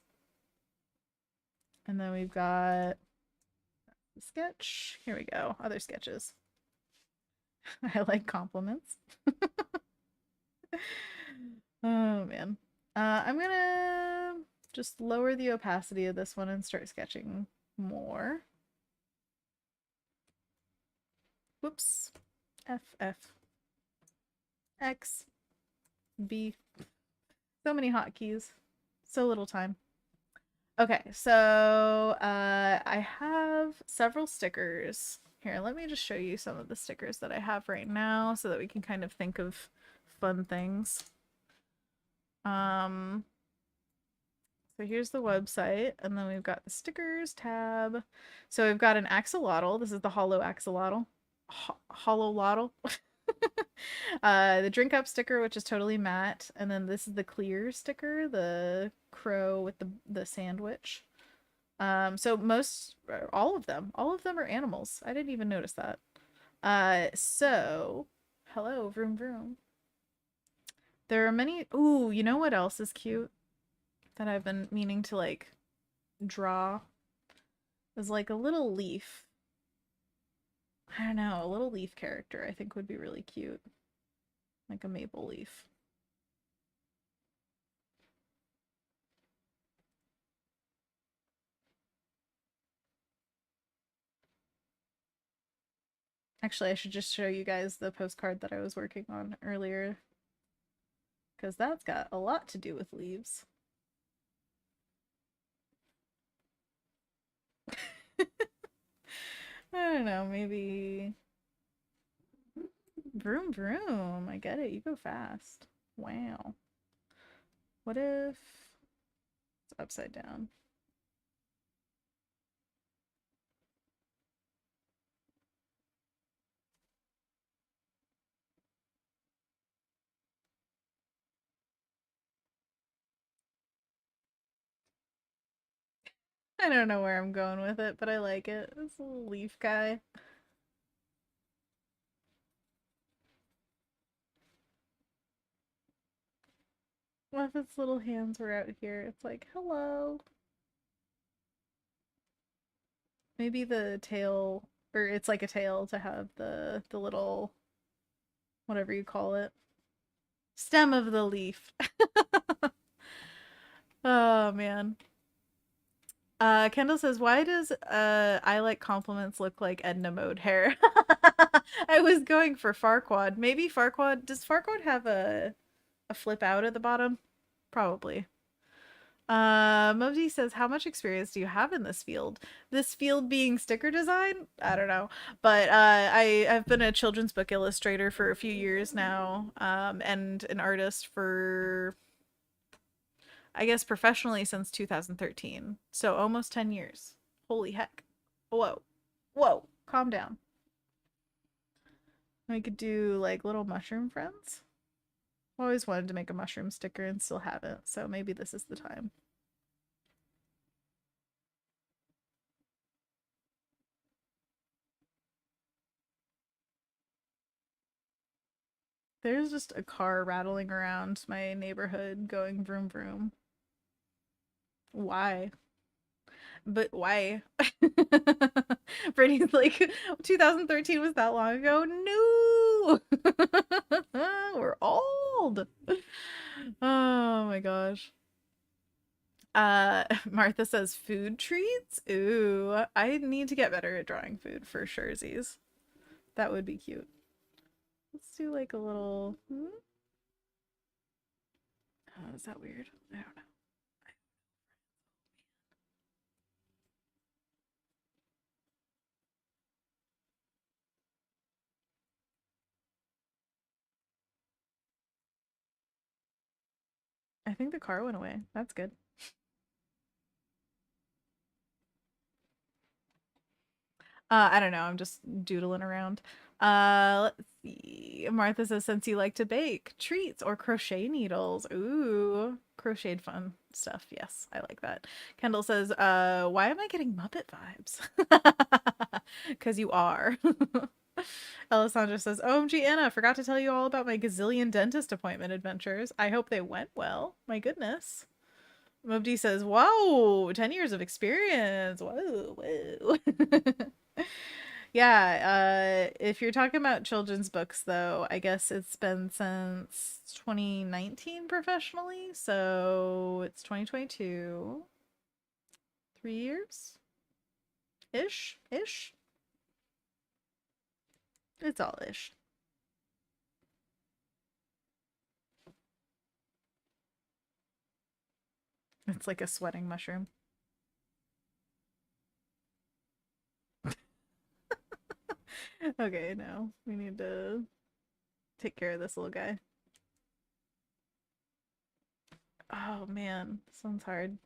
And then we've got the sketch. Here we go. Other sketches. I like compliments. Oh man. I'm gonna just lower the opacity of this one and start sketching more. Whoops. F, F, X, B. So many hotkeys. So little time. Okay, so I have several stickers. Here, let me just show you some of the stickers that I have right now so that we can kind of think of fun things. So here's the website, and then we've got the stickers tab. So we've got an axolotl. This is the hollow axolotl. Hololotl. The drink up sticker, which is totally matte, and then this is the clear sticker, the crow with the sandwich. So all of them are animals. I didn't even notice that. So hello, vroom vroom. There are many. Ooh, you know what else is cute that I've been meaning to like draw? Is like a little leaf. I don't know, a little leaf character I think would be really cute. Like a maple leaf. Actually, I should just show you guys the postcard that I was working on earlier. Because that's got a lot to do with leaves. I don't know, maybe... Vroom vroom. I get it. You go fast. Wow. What if it's upside down? I don't know where I'm going with it, but I like it. This little leaf guy. What if its little hands were out here? It's like, hello. Maybe the tail, or it's like a tail to have the little, whatever you call it, stem of the leaf. Oh man. Kendall says, why does I like compliments look like Edna mode hair? I was going for Farquaad. Maybe Farquaad, does Farquaad have a flip out at the bottom? Probably. Mosey says, how much experience do you have in this field? This field being sticker design? I don't know. But I've been a children's book illustrator for a few years now, and an artist for I guess professionally since 2013. So almost 10 years. Holy heck. Whoa. Whoa. Calm down. We could do like little mushroom friends. Always wanted to make a mushroom sticker and still haven't, so maybe this is the time. There's just a car rattling around my neighborhood going vroom vroom. Why? But why? Brittany's like, 2013 was that long ago? No! We're old. Oh my gosh. Martha says food treats. Ooh, I need to get better at drawing food for surezies. That would be cute. Let's do like a little. Oh, is that weird? I don't know. I think the car went away. That's good. I don't know. I'm just doodling around. Let's see. Martha says, since you like to bake, treats or crochet needles. Ooh, crocheted fun stuff. Yes, I like that. Kendall says, why am I getting Muppet vibes? Because you are. Alessandra says, OMG Anna, forgot to tell you all about my gazillion dentist appointment adventures. I hope they went well. My goodness. Mubdi says, whoa, 10 years of experience. Whoa, whoa. Yeah, if you're talking about children's books, though, I guess it's been since 2019 professionally, so it's 2022. 3 years? Ish? Ish? It's all ish. It's like a sweating mushroom. Okay, no. We need to take care of this little guy. Oh man, this one's hard.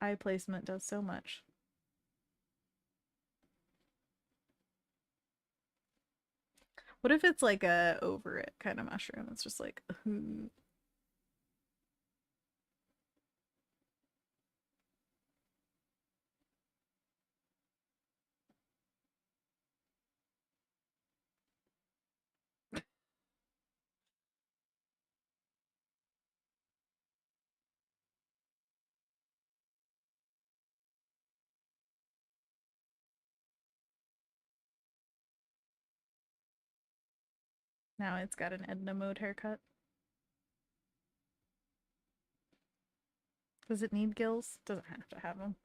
Eye placement does so much. What if it's like a over it kind of mushroom? It's just like, now it's got an Edna mode haircut. Does it need gills? Doesn't have to have them.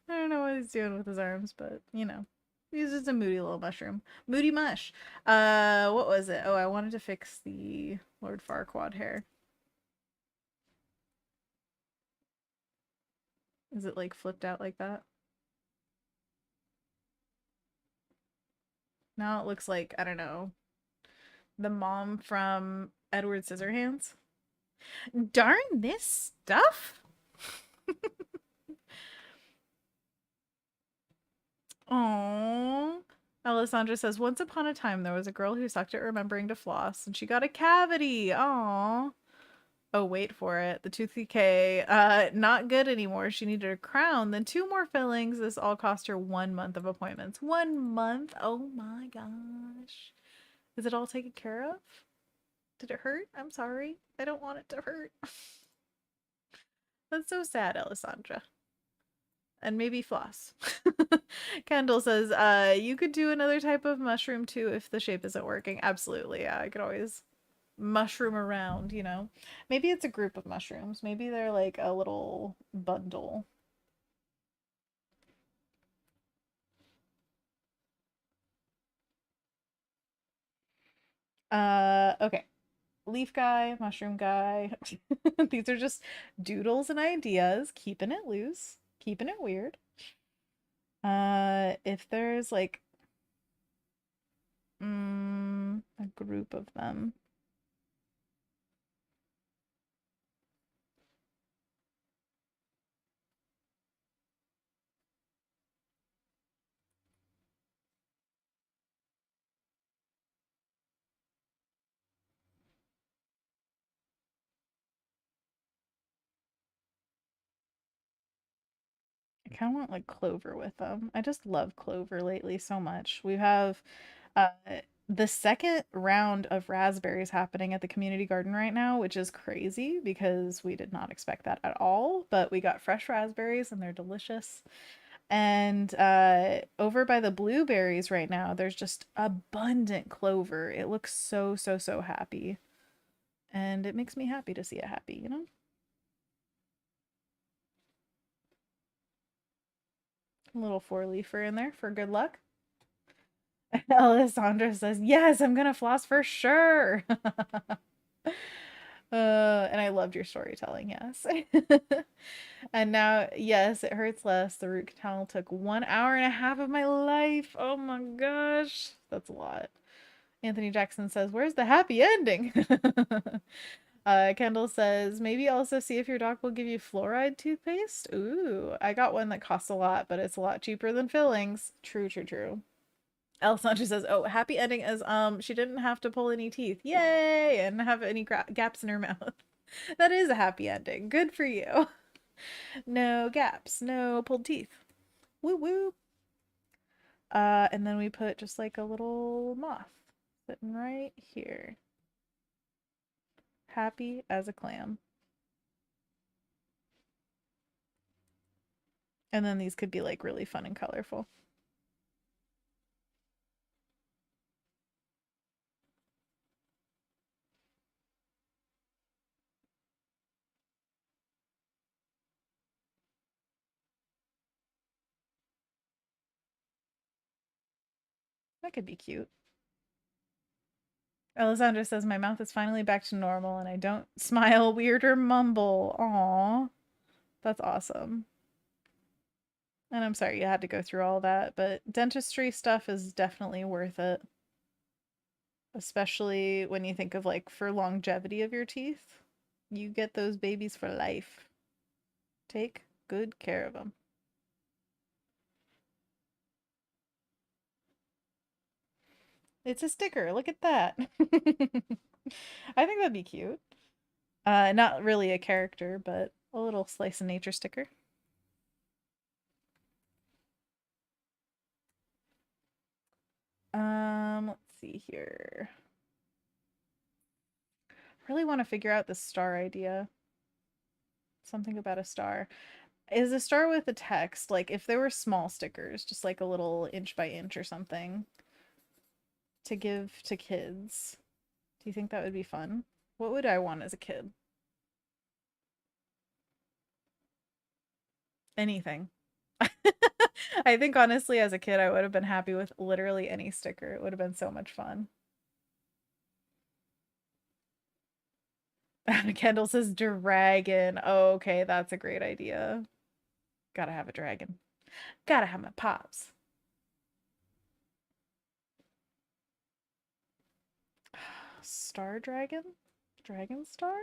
I don't know what he's doing with his arms, but you know. He's just a moody little mushroom. Moody mush. What was it? Oh, I wanted to fix the Lord Farquaad hair. Is it like flipped out like that? Now it looks like, I don't know, the mom from Edward Scissorhands. Darn this stuff! Aww. Alessandra says, once upon a time there was a girl who sucked at remembering to floss and she got a cavity. Aww. Oh, wait for it. The tooth decay. Not good anymore. She needed a crown, then two more fillings. This all cost her 1 month of appointments. 1 month? Oh my gosh. Is it all taken care of? Did it hurt? I'm sorry. I don't want it to hurt. That's so sad, Alessandra. And maybe floss. Kendall says, you could do another type of mushroom too if the shape isn't working. Absolutely, yeah. I could always mushroom around, you know. Maybe it's a group of mushrooms. Maybe they're like a little bundle. Okay. Leaf guy, mushroom guy. These are just doodles and ideas, keeping it loose, keeping it weird. If there's like group of them. I kind of want like clover with them. I just love clover lately so much. We have uh the second round of raspberries happening at the community garden right now, which is crazy because we did not expect that at all, but we got fresh raspberries and they're delicious. And over by the blueberries right now, there's just abundant clover. It looks so, so, so happy. And it makes me happy to see it happy, you know? A little four-leafer in there for good luck. Alessandra says, yes, I'm gonna floss for sure. And I loved your storytelling, yes. And now, yes, it hurts less. The root canal took 1 hour and a half of my life. Oh my gosh. That's a lot. Anthony Jackson says, where's the happy ending? Kendall says, maybe also see if your dog will give you fluoride toothpaste. Ooh, I got one that costs a lot, but it's a lot cheaper than fillings. True, true, true. Alessandra says, "Oh, happy ending is she didn't have to pull any teeth. Yay! And have any gaps in her mouth. That is a happy ending. Good for you. No gaps, no pulled teeth. Woo woo. And then we put just like a little moth sitting right here. Happy as a clam. And then these could be like really fun and colorful. That could be cute. Alessandra says my mouth is finally back to normal and I don't smile weird or mumble. Aw. That's awesome. And I'm sorry you had to go through all that, but dentistry stuff is definitely worth it. Especially when you think of like for longevity of your teeth. You get those babies for life. Take good care of them. It's a sticker. Look at that. I think that'd be cute. Not really a character, but a little slice of nature sticker. Let's see here. Really want to figure out the star idea. Something about a star. Is a star with a text, like if there were small stickers, just like a little inch by inch or something to give to kids. Do you think that would be fun? What would I want as a kid? Anything. I think honestly, as a kid, I would have been happy with literally any sticker. It would have been so much fun. Kendall says dragon. Oh, okay, that's a great idea. Gotta have a dragon. Gotta have my pops. Star dragon? Dragon star?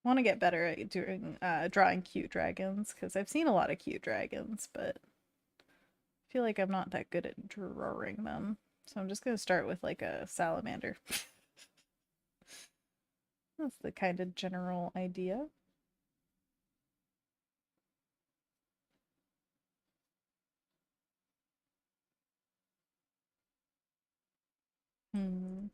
I want to get better at doing drawing cute dragons because I've seen a lot of cute dragons, but I feel like I'm not that good at drawing them. So I'm just gonna start with like a salamander. That's the kind of general idea. Hmm.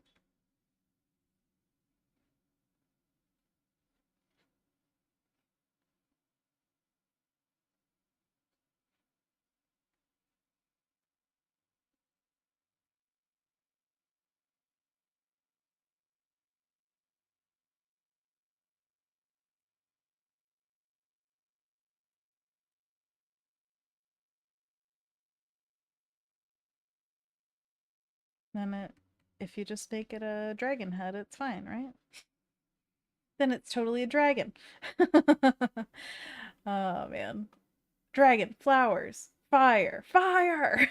Then if you just make it a dragon head, it's fine, right? Then it's totally a dragon. Oh man. Dragon, flowers, fire, fire.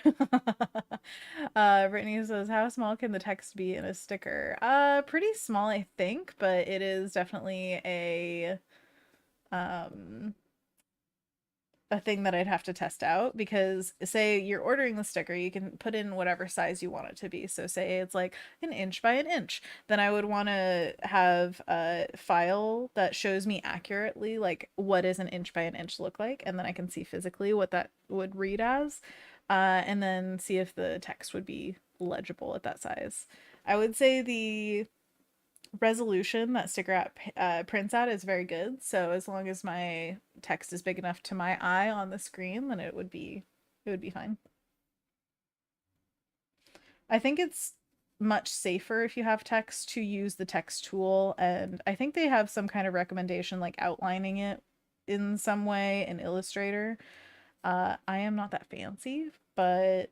Brittany says, how small can the text be in a sticker? Pretty small, I think, but it is definitely um a thing that I'd have to test out because say you're ordering the sticker, you can put in whatever size you want it to be. So say it's like an inch by an inch, then I would want to have a file that shows me accurately like what does an inch by an inch look like, and then I can see physically what that would read as, and then see if the text would be legible at that size. I would say the resolution that sticker app prints at is very good. So as long as my text is big enough to my eye on the screen, then it would be fine. I think it's much safer if you have text to use the text tool, and I think they have some kind of recommendation like outlining it in some way in Illustrator. I am not that fancy, but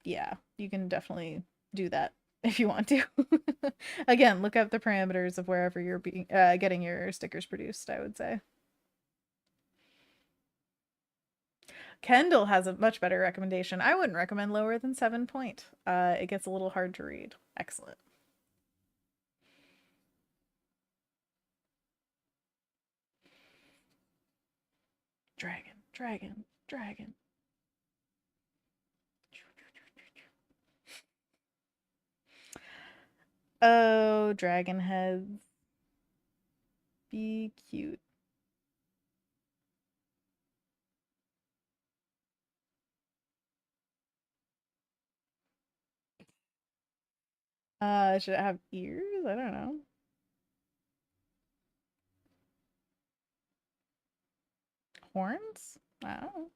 yeah, you can definitely do that if you want to. Again, look up the parameters of wherever you're getting your stickers produced, I would say. Kendall has a much better recommendation. I wouldn't recommend lower than 7 point. It gets a little hard to read. Excellent. Dragon, dragon, dragon. Oh, dragon heads. Be cute. Should it have ears? I don't know. Horns? I don't know.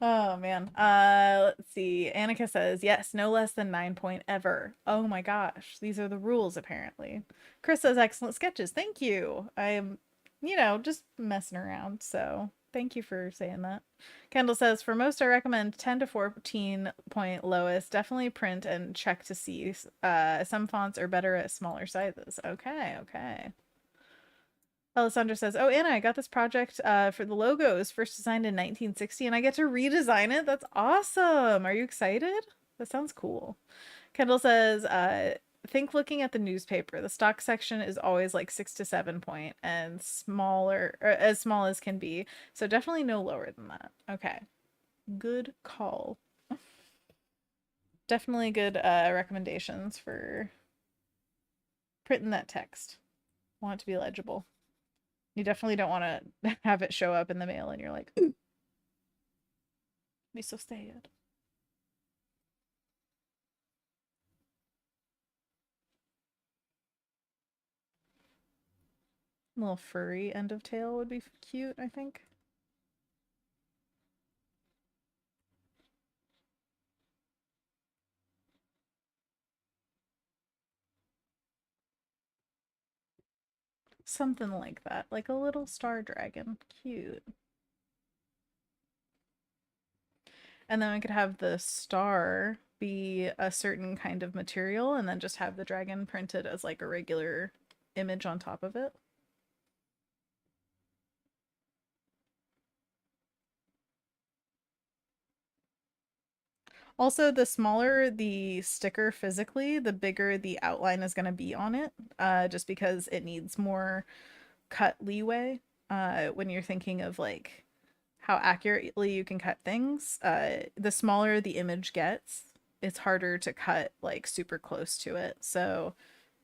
Oh man. Let's see. Annika says, yes, no less than 9 point ever. Oh my gosh. These are the rules, apparently. Chris says, excellent sketches. Thank you. I'm, just messing around. So thank you for saying that. Kendall says, for most, I recommend 10 to 14 point lowest. Definitely print and check to see. Some fonts are better at smaller sizes. Okay, okay. Alessandra says, "Oh, Anna, I got this project for the logos, first designed in 1960, and I get to redesign it. That's awesome. Are you excited? That sounds cool." Kendall says, think looking at the newspaper. The stock section is always like 6 to 7 point and smaller, or as small as can be. So definitely no lower than that. Okay. Good call. Definitely good recommendations for printing that text. Want it to be legible. You definitely don't want to have it show up in the mail and you're like, ooh, be so sad. A little furry end of tail would be cute, I think. Something like that, like a little star dragon. Cute. And then we could have the star be a certain kind of material and then just have the dragon printed as like a regular image on top of it. Also, the smaller the sticker physically, the bigger the outline is going to be on it, just because it needs more cut leeway when you're thinking of like how accurately you can cut things. The smaller the image gets, it's harder to cut like super close to it. So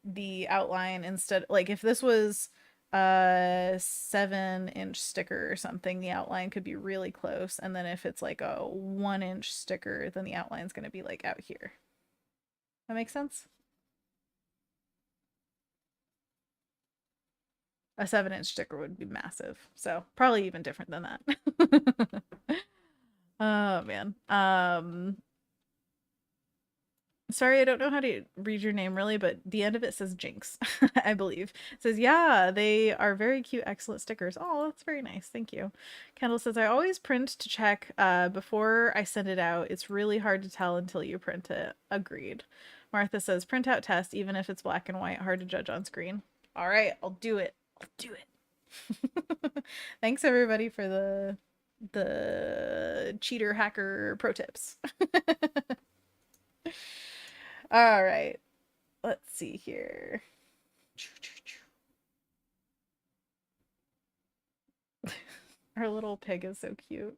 the outline, instead, like if this was a 7-inch sticker or something, the outline could be really close, and then if it's like a 1-inch sticker, then the outline's going to be like out here. That makes sense. A 7-inch sticker would be massive, so probably even different than that. Oh man. Sorry, I don't know how to read your name really, but the end of it says Jinx, I believe. It says, yeah, they are very cute, excellent stickers. Oh, that's very nice. Thank you. Kendall says, I always print to check before I send it out. It's really hard to tell until you print it. Agreed. Martha says, print out test, even if it's black and white, hard to judge on screen. All right, I'll do it. I'll do it. Thanks everybody for the cheater hacker pro tips. All right. Let's see here. Our little pig is so cute.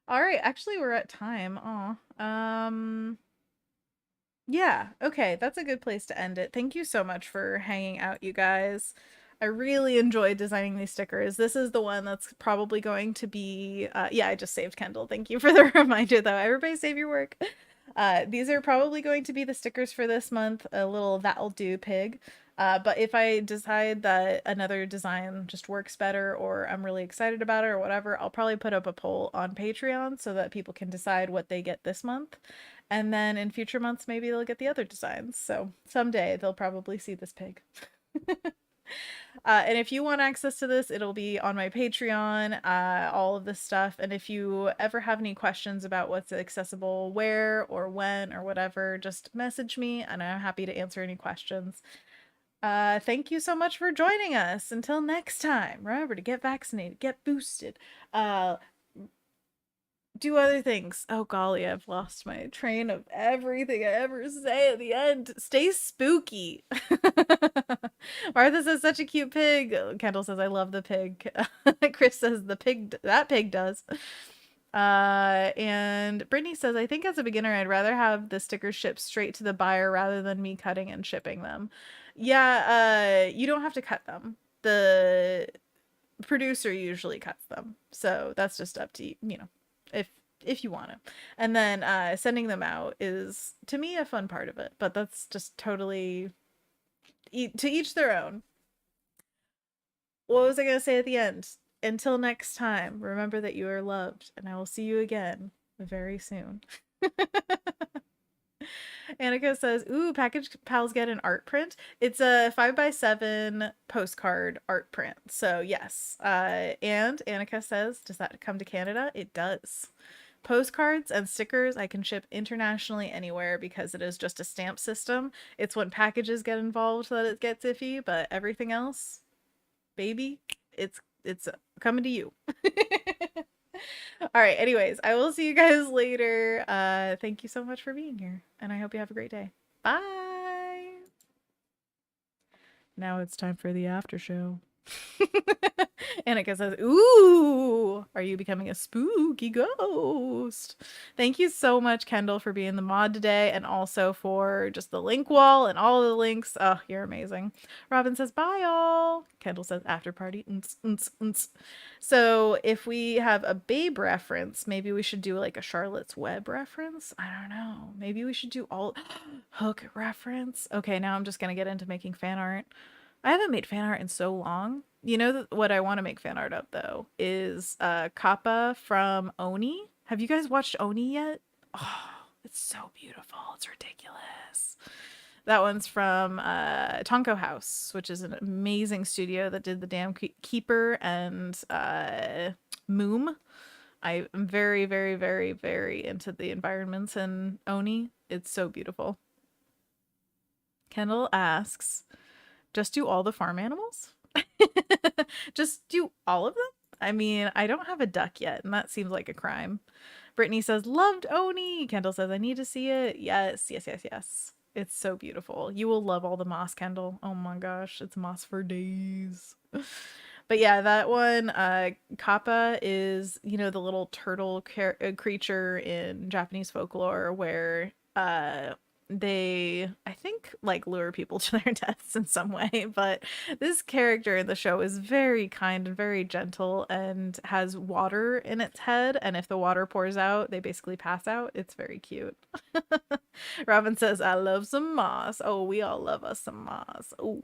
All right, actually we're at time. Oh. Yeah, okay, that's a good place to end it. Thank you so much for hanging out, you guys. I really enjoyed designing these stickers. This is the one that's probably going to be yeah, I just saved Kendall. Thank you for the reminder though. Everybody save your work. These are probably going to be the stickers for this month, a little that'll do pig. But if I decide that another design just works better or I'm really excited about it or whatever, I'll probably put up a poll on Patreon so that people can decide what they get this month. And then in future months, maybe they'll get the other designs. So someday they'll probably see this pig. And if you want access to this, it'll be on my Patreon, all of this stuff. And if you ever have any questions about what's accessible where or when or whatever, just message me and I'm happy to answer any questions. Thank you so much for joining us. Until next time, remember to get vaccinated, get boosted, do other things. Oh golly, I've lost my train of everything I ever say at the end. Stay spooky. Martha says such a cute pig. Kendall says I love the pig. Chris says the pig that pig does. And Brittany says I think as a beginner I'd rather have the stickers shipped straight to the buyer rather than me cutting and shipping them. Yeah, you don't have to cut them. The producer usually cuts them. So that's just up to you, you know, if you want to. And then sending them out is to me a fun part of it, but that's just totally to each their own. What was I going to say at the end? Until next time, remember that you are loved, and I will see you again very soon. Annika says, ooh, Package Pals get an art print. It's a 5x7 postcard art print. So, yes. And Annika says, does that come to Canada? It does. Postcards and stickers I can ship internationally anywhere because it is just a stamp system. It's when packages get involved that it gets iffy, but everything else, baby, it's coming to you. All right, anyways, I will see you guys later. Thank you so much for being here, and I hope you have a great day. Bye. Now it's time for the after show. Annika says, ooh, are you becoming a spooky ghost? Thank you so much, Kendall, for being the mod today and also for just the link wall and all of the links. Oh, you're amazing. Robin says, bye, all. Kendall says, after party. So if we have a Babe reference, maybe we should do like a Charlotte's Web reference. I don't know. Maybe we should do all Hook reference. Okay, now I'm just going to get into making fan art. I haven't made fan art in so long. You know what I want to make fan art of though is Kappa from Oni. Have you guys watched Oni yet? Oh, it's so beautiful. It's ridiculous. That one's from Tonko House, which is an amazing studio that did the Damn Keeper and Moom. I'm very, very, very, very into the environments in Oni. It's so beautiful. Kendall asks, just do all the farm animals? Just do all of them? I mean, I don't have a duck yet, and that seems like a crime. Brittany says, loved Oni. Kendall says, I need to see it. Yes, yes, yes, yes. It's so beautiful. You will love all the moss, Kendall. Oh my gosh, it's moss for days. But yeah, that one, Kappa is, you know, the little turtle creature in Japanese folklore where they, I think, like lure people to their deaths in some way. But this character in the show is very kind and very gentle and has water in its head. And if the water pours out, they basically pass out. It's very cute. Robin says, I love some moss. Oh, we all love us some moss. Oh.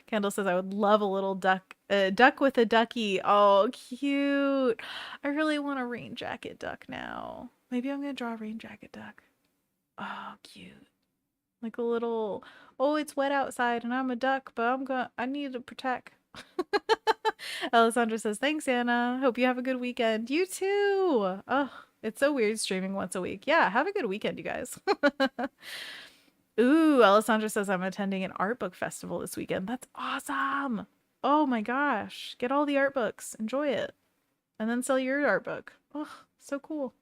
Kendall says, I would love a little duck, duck with a ducky. Oh, cute. I really want a rain jacket duck now. Maybe I'm going to draw a rain jacket duck. Oh, cute. Like a little, oh, it's wet outside and I'm a duck, but I need to protect. Alessandra says, thanks, Anna. Hope you have a good weekend. You too. Oh, it's so weird streaming once a week. Yeah, have a good weekend, you guys. Ooh, Alessandra says I'm attending an art book festival this weekend. That's awesome. Oh my gosh. Get all the art books. Enjoy it. And then sell your art book. Oh, so cool.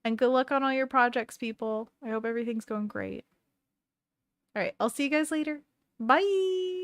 And good luck on all your projects, people. I hope everything's going great. All right, I'll see you guys later. Bye.